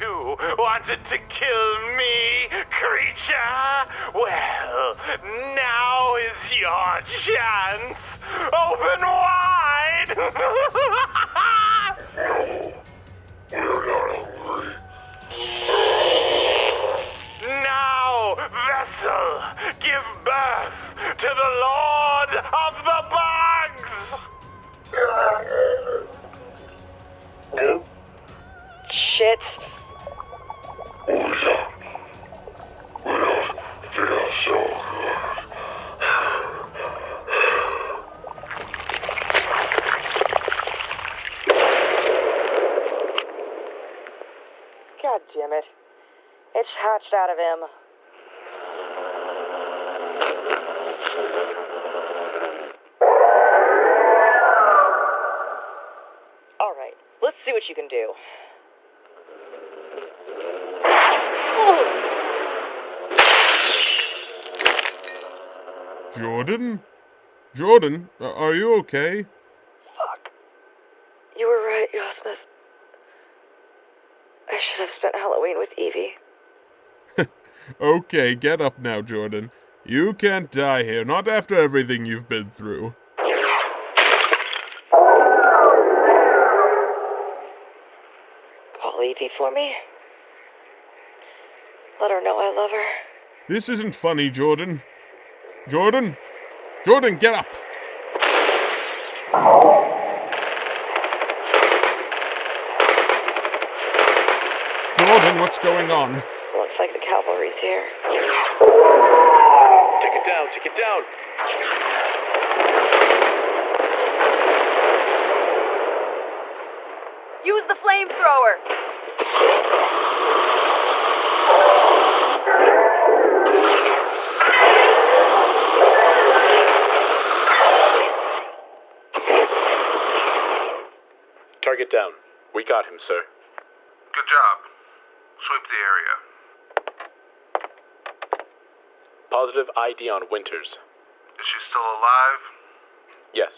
You wanted to kill me, creature? Well, now is your chance! Open wide! We're not hungry. Now, vessel, give birth to the Lord of the Bugs! Shit. Feel so good. God damn it. It's hatched out of him. Alright, let's see what you can do. Jordan? Jordan, are you okay? Fuck. You were right, Yosomoth. I should have spent Halloween with Evie. Okay, get up now, Jordan. You can't die here, not after everything you've been through. Call Evie for me. Let her know I love her. This isn't funny, Jordan. Jordan? Jordan, get up! Jordan, what's going on? Looks like the cavalry's here. Take it down, take it down. Use the flamethrower! Target down. We got him, sir. Good job. Sweep the area. Positive ID on Winters. Is she still alive? Yes.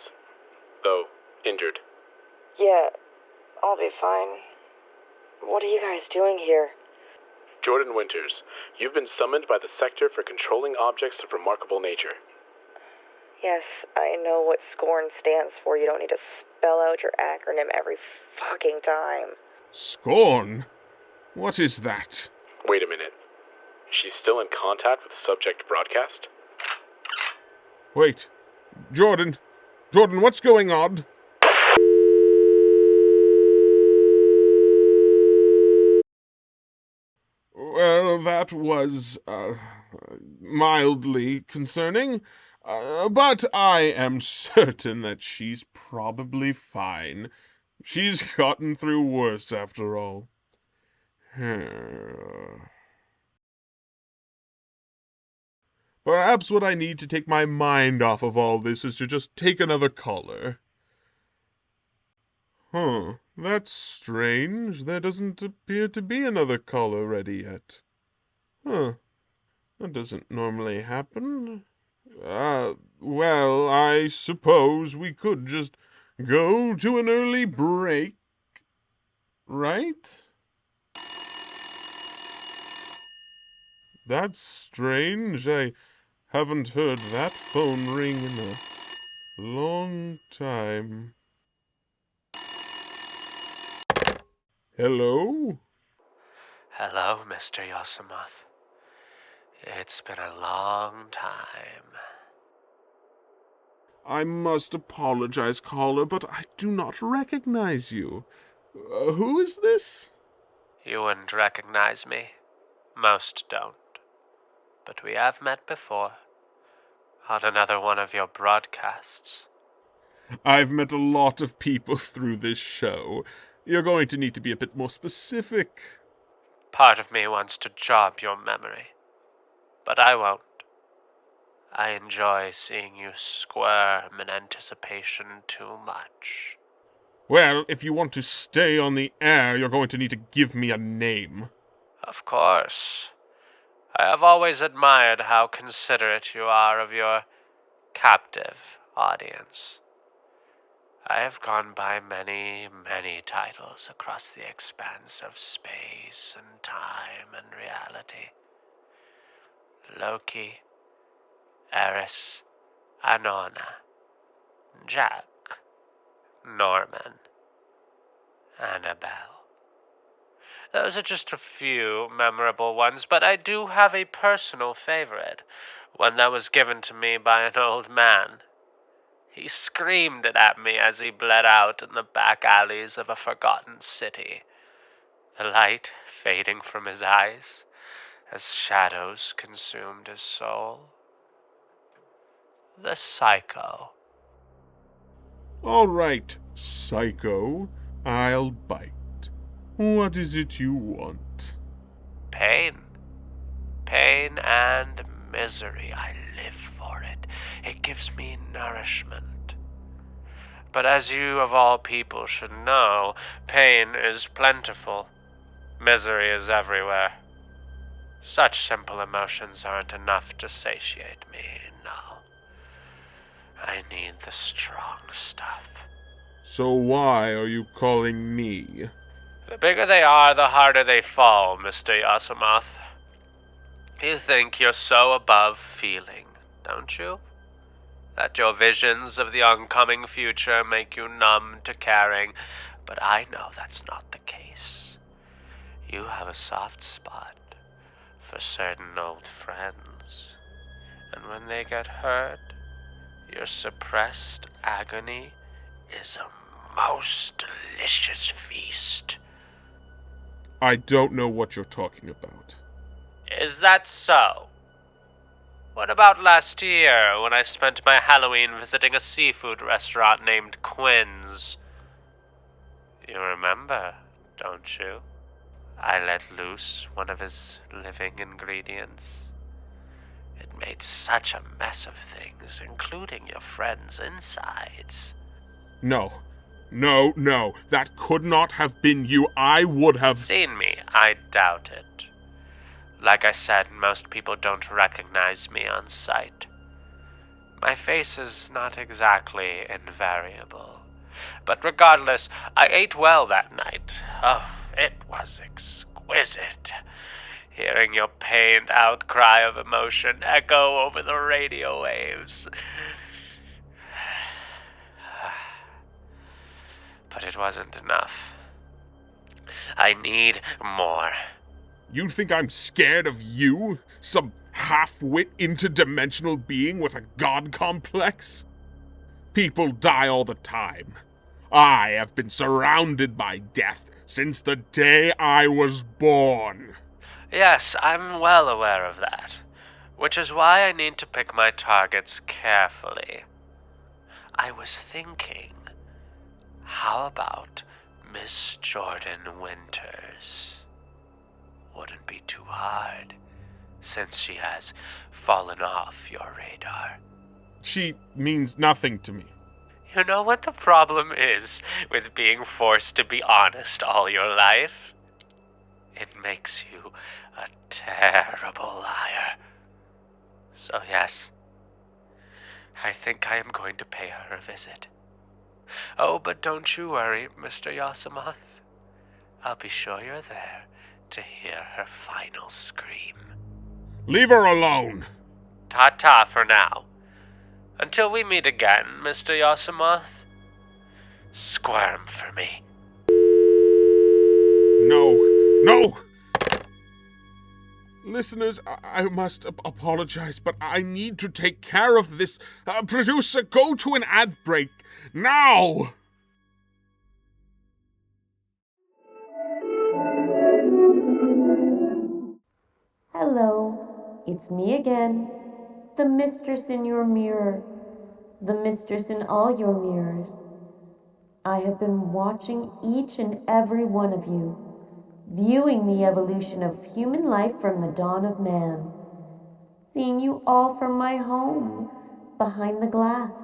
Though, injured. Yeah, I'll be fine. What are you guys doing here? Jordan Winters, you've been summoned by the Sector for controlling objects of remarkable nature. Yes, I know what SCORN stands for. You don't need to spell out your acronym every fucking time. SCORN? What is that? Wait a minute. She's still in contact with the subject broadcast? Wait. Jordan, what's going on? Well, that was, mildly concerning. But I am certain that she's probably fine. She's gotten through worse, after all. Perhaps what I need to take my mind off of all this is to just take another color. That's strange. There doesn't appear to be another color ready yet. That doesn't normally happen. Well, I suppose we could just go to an early break, right? That's strange. I haven't heard that phone ring in a long time. Hello? Hello, Mr. Yosomoth. It's been a long time. I must apologize, caller, but I do not recognize you. Who is this? You wouldn't recognize me. Most don't. But we have met before. On another one of your broadcasts. I've met a lot of people through this show. You're going to need to be a bit more specific. Part of me wants to jog your memory. But I won't. I enjoy seeing you squirm in anticipation too much. Well, if you want to stay on the air, you're going to need to give me a name. Of course. I have always admired how considerate you are of your captive audience. I have gone by many, many titles across the expanse of space and time and reality. Loki, Eris, Anona, Jack, Norman, Annabelle. Those are just a few memorable ones, but I do have a personal favorite, one that was given to me by an old man. He screamed it at me as he bled out in the back alleys of a forgotten city, the light fading from his eyes as shadows consumed his soul. The Psycho. All right, Psycho, I'll bite. What is it you want? Pain. Pain and misery. I live for it. It gives me nourishment. But as you of all people should know, pain is plentiful. Misery is everywhere. Such simple emotions aren't enough to satiate me, no. I need the strong stuff. So why are you calling me? The bigger they are, the harder they fall, Mr. Yosomoth. You think you're so above feeling, don't you? That your visions of the oncoming future make you numb to caring, but I know that's not the case. You have a soft spot for certain old friends, and when they get hurt, your suppressed agony is a most delicious feast. I don't know what you're talking about. Is that so? What about last year, when I spent my Halloween visiting a seafood restaurant named Quinn's? You remember, don't you? I let loose one of his living ingredients. It made such a mess of things, including your friend's insides. No. That could not have been you. I would have... Seen me? I doubt it. Like I said, most people don't recognize me on sight. My face is not exactly invariable. But regardless, I ate well that night. Oh, it was exquisite. Hearing your pained outcry of emotion echo over the radio waves. But it wasn't enough. I need more. You think I'm scared of you? Some half-wit interdimensional being with a god complex? People die all the time. I have been surrounded by death since the day I was born. Yes, I'm well aware of that, which is why I need to pick my targets carefully. I was thinking, how about Miss Jordan Winters? Wouldn't be too hard, since she has fallen off your radar. She means nothing to me. You know what the problem is with being forced to be honest all your life? It makes you a terrible liar. So yes, I think I am going to pay her a visit. Oh, but don't you worry, Mr. Yosomoth. I'll be sure you're there to hear her final scream. Leave her alone! Ta-ta for now. Until we meet again, Mr. Yosomoth, squirm for me. No! Listeners, I must apologize, but I need to take care of this. Producer, go to an ad break. Now! Hello, it's me again, the mistress in your mirror, the mistress in all your mirrors. I have been watching each and every one of you, viewing the evolution of human life from the dawn of man, seeing you all from my home, behind the glass.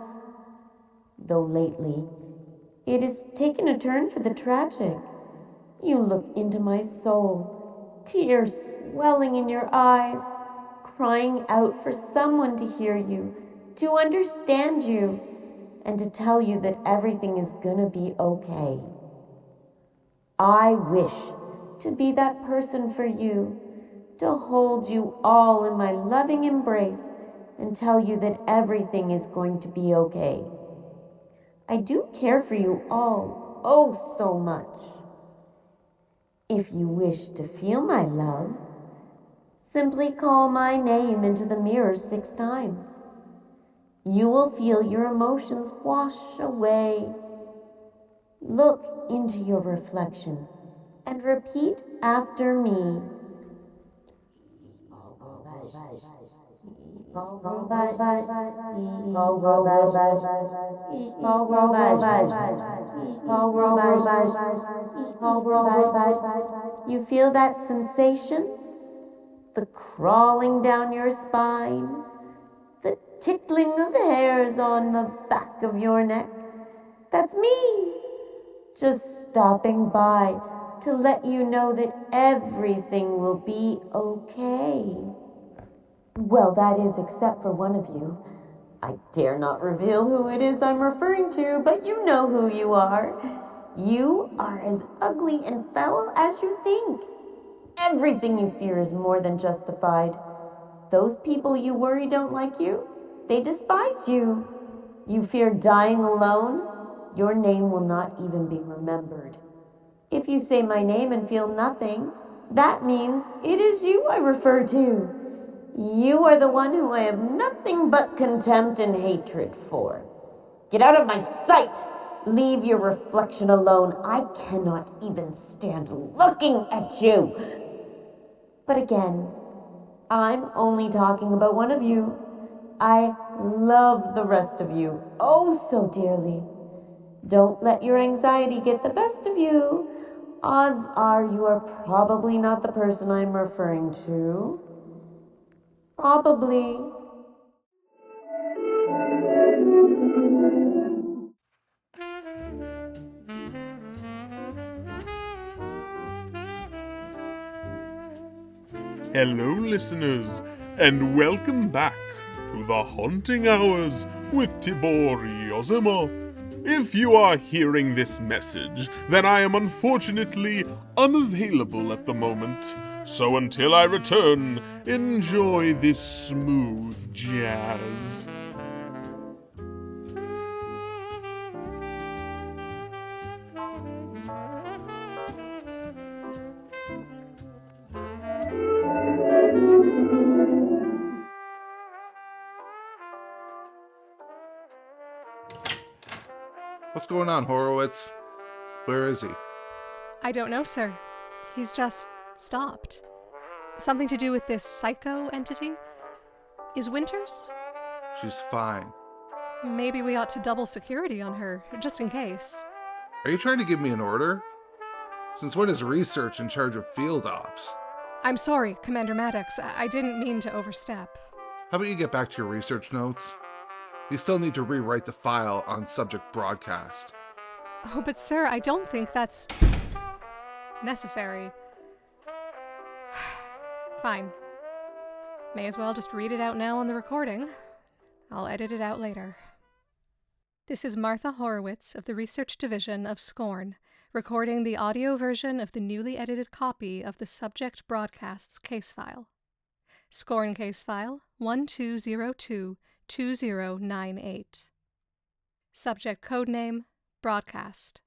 Though lately, it has taken a turn for the tragic. You look into my soul, tears swelling in your eyes, crying out for someone to hear you, to understand you, and to tell you that everything is gonna be okay. I wish to be that person for you, to hold you all in my loving embrace and tell you that everything is going to be okay. I do care for you all, oh so much. If you wish to feel my love, simply call my name into the mirror 6 times. You will feel your emotions wash away. Look into your reflection and repeat after me. You feel that sensation? The crawling down your spine, the tickling of hairs on the back of your neck. That's me, just stopping by to let you know that everything will be okay. Well, that is except for one of you. I dare not reveal who it is I'm referring to, but you know who you are. You are as ugly and foul as you think. Everything you fear is more than justified. Those people you worry don't like you, they despise you. You fear dying alone, your name will not even be remembered. If you say my name and feel nothing, that means it is you I refer to. You are the one who I have nothing but contempt and hatred for. Get out of my sight! Leave your reflection alone. I cannot even stand looking at you. But again, I'm only talking about one of you. I love the rest of you oh so dearly. Don't let your anxiety get the best of you. Odds are you are probably not the person I'm referring to. Probably. Hello, listeners, and welcome back to the Haunting Hours with Tibor Yosomoth. If you are hearing this message, then I am unfortunately unavailable at the moment. So until I return, enjoy this smooth jazz. What's going on, Horowitz? Where is he? I don't know, sir. He's just stopped. Something to do with this psycho entity? Is Winters? She's fine. Maybe we ought to double security on her, just in case. Are you trying to give me an order? Since when is research in charge of field ops? I'm sorry, Commander Maddox. I didn't mean to overstep. How about you get back to your research notes? You still need to rewrite the file on subject broadcast. Oh, but sir, I don't think that's necessary. Fine. May as well just read it out now on the recording. I'll edit it out later. This is Martha Horowitz of the Research Division of SCORN, recording the audio version of the newly edited copy of the subject broadcast's case file. SCORN case file 1202-2098. Subject codename, broadcast.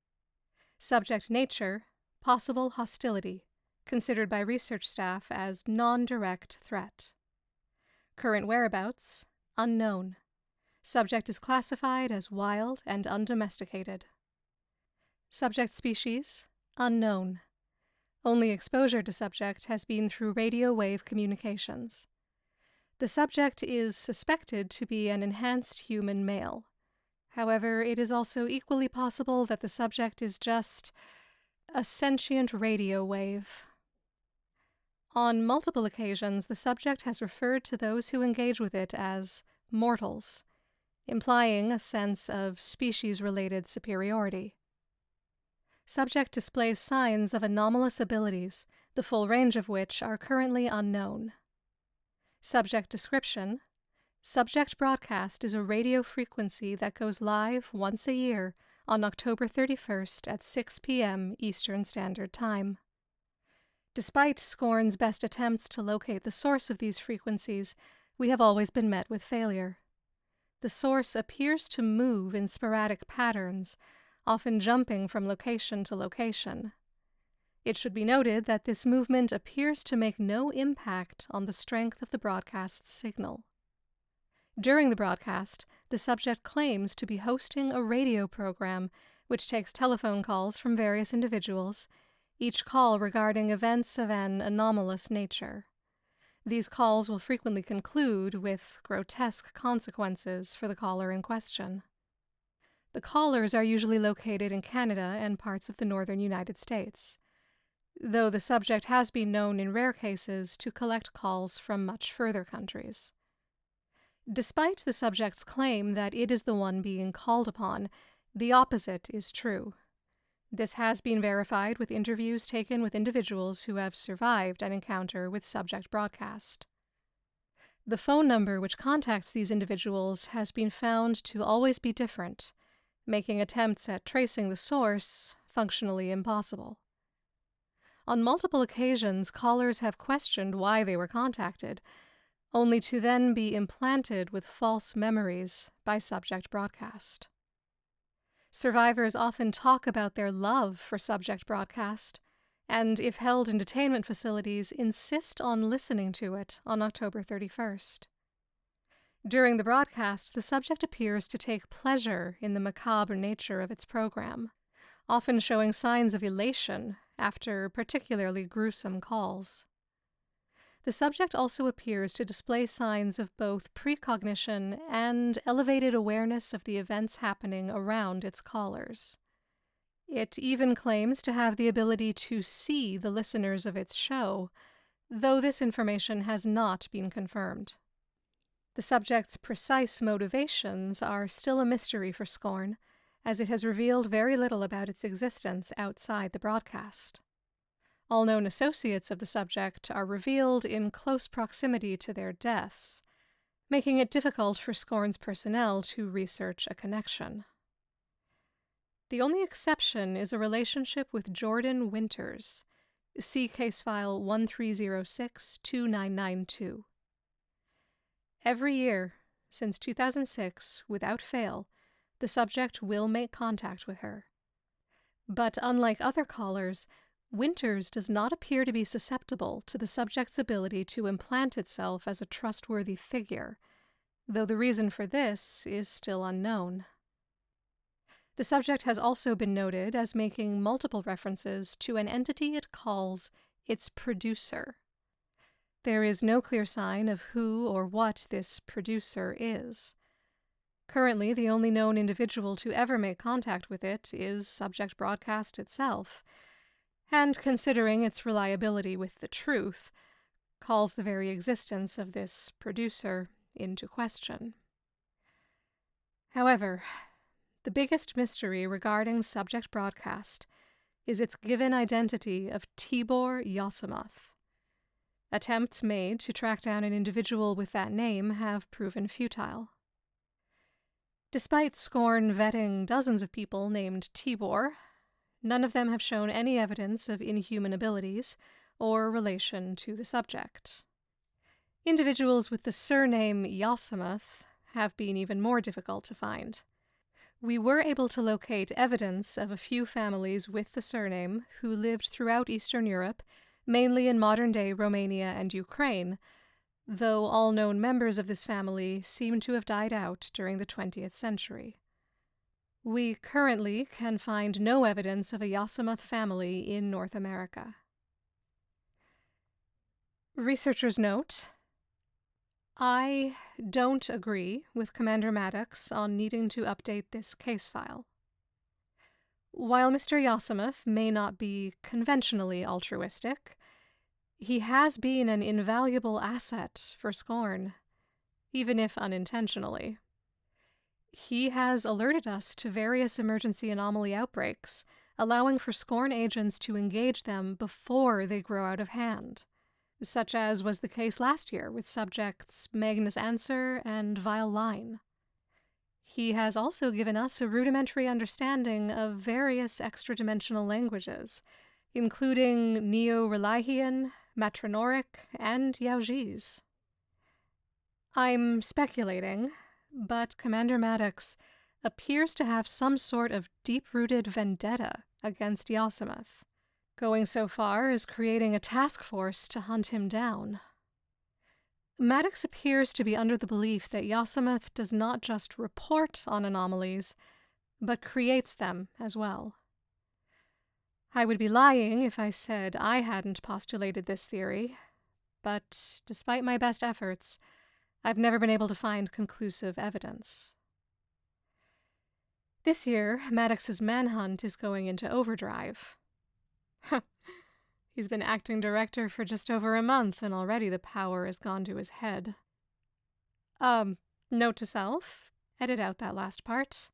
Subject nature, possible hostility, considered by research staff as non-direct threat. Current whereabouts, unknown. Subject is classified as wild and undomesticated. Subject species, unknown. Only exposure to subject has been through radio wave communications. The subject is suspected to be an enhanced human male. However, it is also equally possible that the subject is just a sentient radio wave. On multiple occasions, the subject has referred to those who engage with it as mortals, implying a sense of species-related superiority. Subject displays signs of anomalous abilities, the full range of which are currently unknown. Subject description: subject broadcast is a radio frequency that goes live once a year on October 31st at 6 p.m. Eastern Standard Time. Despite SCORN's best attempts to locate the source of these frequencies, we have always been met with failure. The source appears to move in sporadic patterns, often jumping from location to location. It should be noted that this movement appears to make no impact on the strength of the broadcast's signal. During the broadcast, the subject claims to be hosting a radio program which takes telephone calls from various individuals, each call regarding events of an anomalous nature. These calls will frequently conclude with grotesque consequences for the caller in question. The callers are usually located in Canada and parts of the northern United States, though the subject has been known in rare cases to collect calls from much further countries. Despite the subject's claim that it is the one being called upon, the opposite is true. This has been verified with interviews taken with individuals who have survived an encounter with subject broadcast. The phone number which contacts these individuals has been found to always be different, making attempts at tracing the source functionally impossible. On multiple occasions, callers have questioned why they were contacted, only to then be implanted with false memories by subject broadcast. Survivors often talk about their love for subject broadcast, and if held in detainment facilities, insist on listening to it on October 31st. During the broadcast, the subject appears to take pleasure in the macabre nature of its program, often showing signs of elation after particularly gruesome calls. The subject also appears to display signs of both precognition and elevated awareness of the events happening around its callers. It even claims to have the ability to see the listeners of its show, though this information has not been confirmed. The subject's precise motivations are still a mystery for SCORN, as it has revealed very little about its existence outside the broadcast. All known associates of the subject are revealed in close proximity to their deaths, making it difficult for SCORN's personnel to research a connection. The only exception is a relationship with Jordan Winters. See case file 1306-2992. Every year, since 2006, without fail, the subject will make contact with her. But unlike other callers, Winters does not appear to be susceptible to the subject's ability to implant itself as a trustworthy figure, though the reason for this is still unknown. The subject has also been noted as making multiple references to an entity it calls its producer. There is no clear sign of who or what this producer is. Currently, the only known individual to ever make contact with it is Subject Broadcast itself, and considering its reliability with the truth, calls the very existence of this producer into question. However, the biggest mystery regarding Subject Broadcast is its given identity of Tibor Yosomoth. Attempts made to track down an individual with that name have proven futile. Despite SCORN vetting dozens of people named Tibor, none of them have shown any evidence of inhuman abilities or relation to the subject. Individuals with the surname Yosomoth have been even more difficult to find. We were able to locate evidence of a few families with the surname who lived throughout Eastern Europe, mainly in modern-day Romania and Ukraine, though all known members of this family seem to have died out during the 20th century. We currently can find no evidence of a Yosomoth family in North America. Researchers note, I don't agree with Commander Maddox on needing to update this case file. While Mr. Yosomoth may not be conventionally altruistic, he has been an invaluable asset for SCORN, even if unintentionally. He has alerted us to various emergency anomaly outbreaks, allowing for SCORN agents to engage them before they grow out of hand, such as was the case last year with subjects Magnus Answer and Vile Line. He has also given us a rudimentary understanding of various extra-dimensional languages, including Neo-Relahian, Matronoric, and Yaoji's. I'm speculating, but Commander Maddox appears to have some sort of deep-rooted vendetta against Yosomoth, going so far as creating a task force to hunt him down. Maddox appears to be under the belief that Yosomoth does not just report on anomalies, but creates them as well. I would be lying if I said I hadn't postulated this theory, but despite my best efforts, I've never been able to find conclusive evidence. This year, Maddox's manhunt is going into overdrive. He's been acting director for just over a month, and already the power has gone to his head. Note to self, edit out that last part.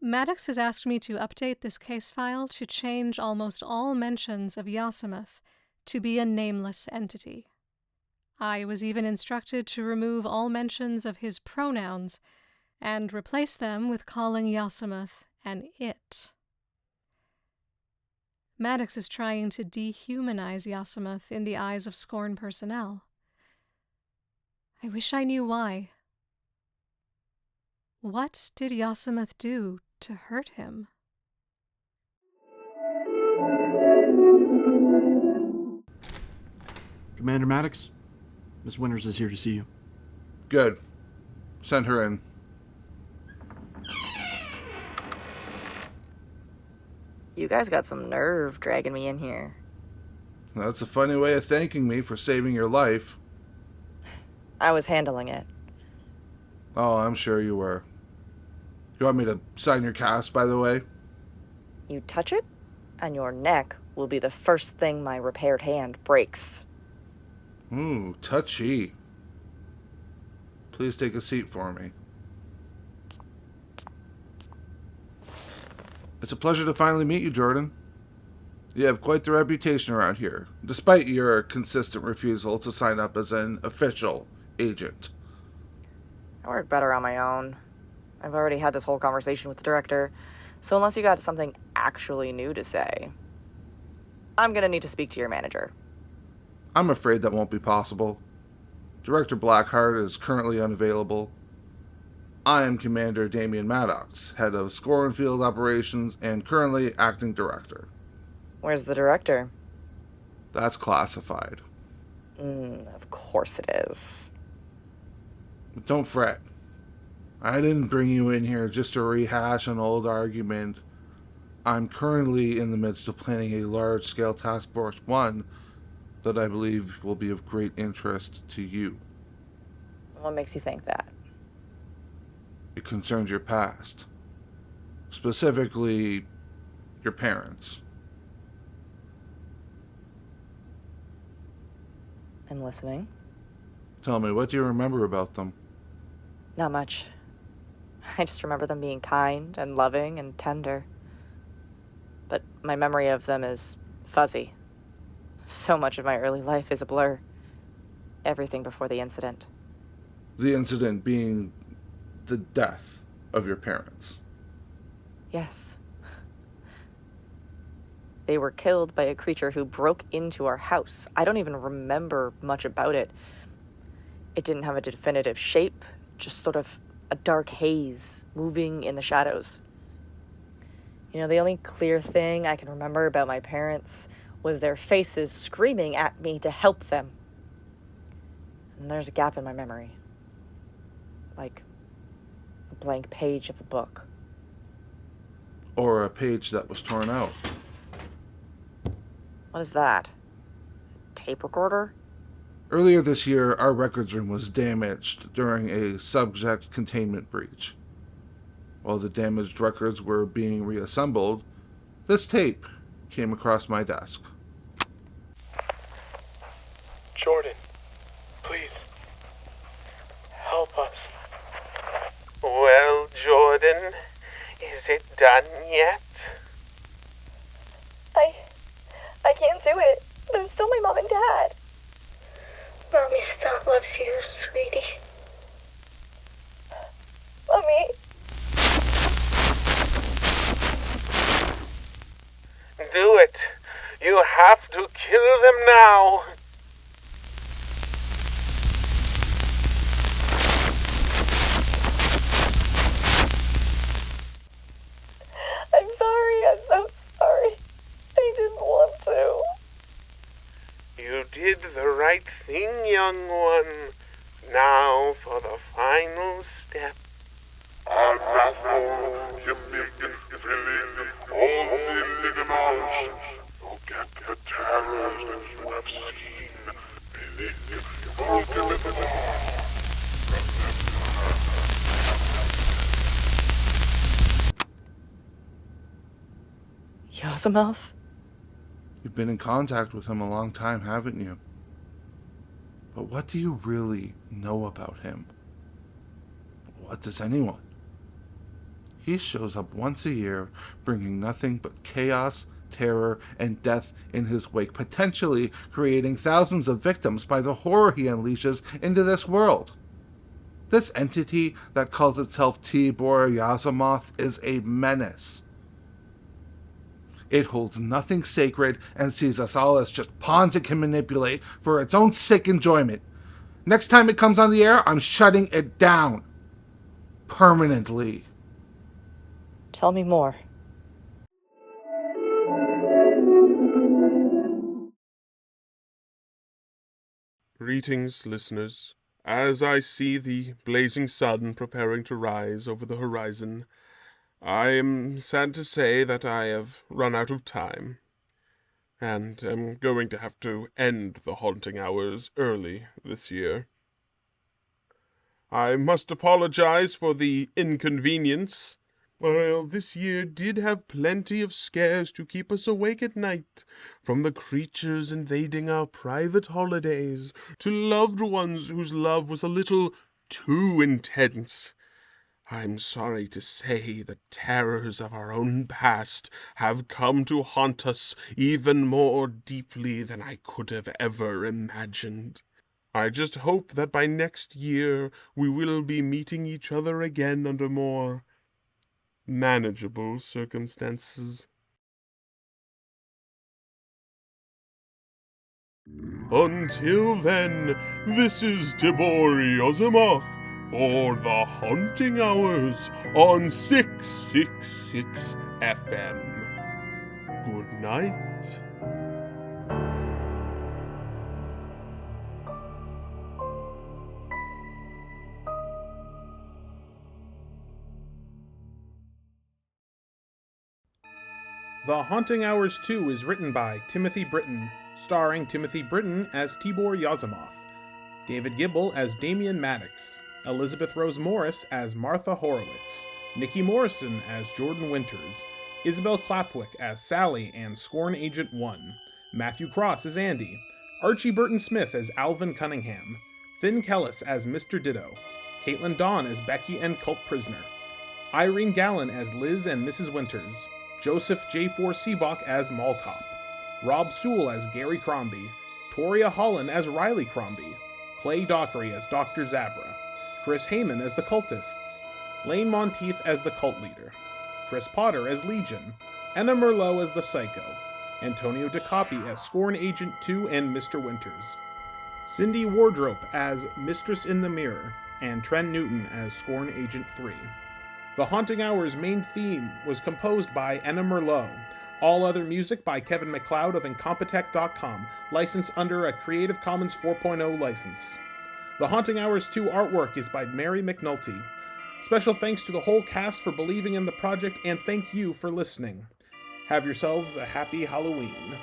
Maddox has asked me to update this case file to change almost all mentions of Yosomoth to be a nameless entity. I was even instructed to remove all mentions of his pronouns and replace them with calling Yosomoth an it. Maddox is trying to dehumanize Yosomoth in the eyes of SCORN personnel. I wish I knew why. What did Yosomoth do to hurt him? Commander Maddox, Miss Winters is here to see you. Good. Send her in. You guys got some nerve dragging me in here. That's a funny way of thanking me for saving your life. I was handling it. Oh, I'm sure you were. You want me to sign your cast, by the way? You touch it, and your neck will be the first thing my repaired hand breaks. Ooh, touchy. Please take a seat for me. It's a pleasure to finally meet you, Jordan. You have quite the reputation around here, despite your consistent refusal to sign up as an official agent. I work better on my own. I've already had this whole conversation with the director, so unless you got something actually new to say, I'm gonna need to speak to your manager. I'm afraid that won't be possible. Director Blackheart is currently unavailable. I am Commander Damian Maddox, head of SCORN Field Operations and currently acting director. Where's the director? That's classified. Of course it is. But don't fret. I didn't bring you in here just to rehash an old argument. I'm currently in the midst of planning a large-scale Task Force 1 that I believe will be of great interest to you. What makes you think that? It concerns your past. Specifically, your parents. I'm listening. Tell me, what do you remember about them? Not much. I just remember them being kind and loving and tender. But my memory of them is fuzzy. So much of my early life is a blur. Everything before the incident. The incident being the death of your parents. Yes. They were killed by a creature who broke into our house. I don't even remember much about it. It didn't have a definitive shape, just sort of a dark haze moving in the shadows. You know, the only clear thing I can remember about my parents was their faces screaming at me to help them. And there's a gap in my memory. Like a blank page of a book. Or a page that was torn out. What is that? Tape recorder? Earlier this year, our records room was damaged during a subject containment breach. While the damaged records were being reassembled, this tape came across my desk. Jordan, please, help us. Well, Jordan, is it done yet? I can't do it. There's still my mom and dad. Mommy still loves you, sweetie. Mommy. Do it. You have to kill them now. I'm sorry. I'm so sorry. I didn't want to. You did the right thing, young one. Now for the final step. Forget the terrors that you have seen. Believe the ultimate law. Yosomoth? You've been in contact with him a long time, haven't you? But what do you really know about him? What does anyone? He shows up once a year, bringing nothing but chaos, terror, and death in his wake, potentially creating thousands of victims by the horror he unleashes into this world. This entity that calls itself Tibor Yosomoth is a menace. It holds nothing sacred and sees us all as just pawns it can manipulate for its own sick enjoyment. Next time it comes on the air, I'm shutting it down. Permanently. Tell me more. Greetings, listeners. As I see the blazing sun preparing to rise over the horizon, I am sad to say that I have run out of time, and am going to have to end the haunting hours early this year. I must apologize for the inconvenience. Well, this year did have plenty of scares to keep us awake at night, from the creatures invading our private holidays, to loved ones whose love was a little too intense. I'm sorry to say the terrors of our own past have come to haunt us even more deeply than I could have ever imagined. I just hope that by next year we will be meeting each other again under more manageable circumstances. Until then, this is Tibor Yosomoth for the Haunting Hours on 666 FM. Good night. The Haunting Hours 2 is written by Timothy Britton, starring Timothy Britton as Tibor Yosomoth, David Gibel as Damian Maddox, Elizabeth Rose Morris as Martha Horowitz, Nikki Morrison as Jordan Winters, Isabel Klapwyk as Sally and SCORN Agent 1, Matthew Cross as Andy, Archie Burton Smith as Alvin Cunningham, Finn Kellas as Mr. Ditto, Kaitlyn Dawn as Becky and Cult Prisoner, Irene Gallin as Liz and Mrs. Winters, Joseph J4 Sebok as Mall Cop, Rob Sewell as Gary Crombie, Toria Holland as Riley Crombie, Clay Dockery as Dr. Zabra, Chris Heyman as the Cultists, Lane Monteith as the Cult Leader, Chris Potter as Legion, Anna Merlot as the Psycho, Antonio DeCoppi as SCORN Agent 2 and Mr. Winters, Cindy Wardrope as Mistress in the Mirror, and Trent Newton as SCORN Agent 3. The Haunting Hours main theme was composed by Anna Merlot. All other music by Kevin MacLeod of Incompetech.com, licensed under a Creative Commons 4.0 license. The Haunting Hours 2 artwork is by Mary McNulty. Special thanks to the whole cast for believing in the project, and thank you for listening. Have yourselves a happy Halloween.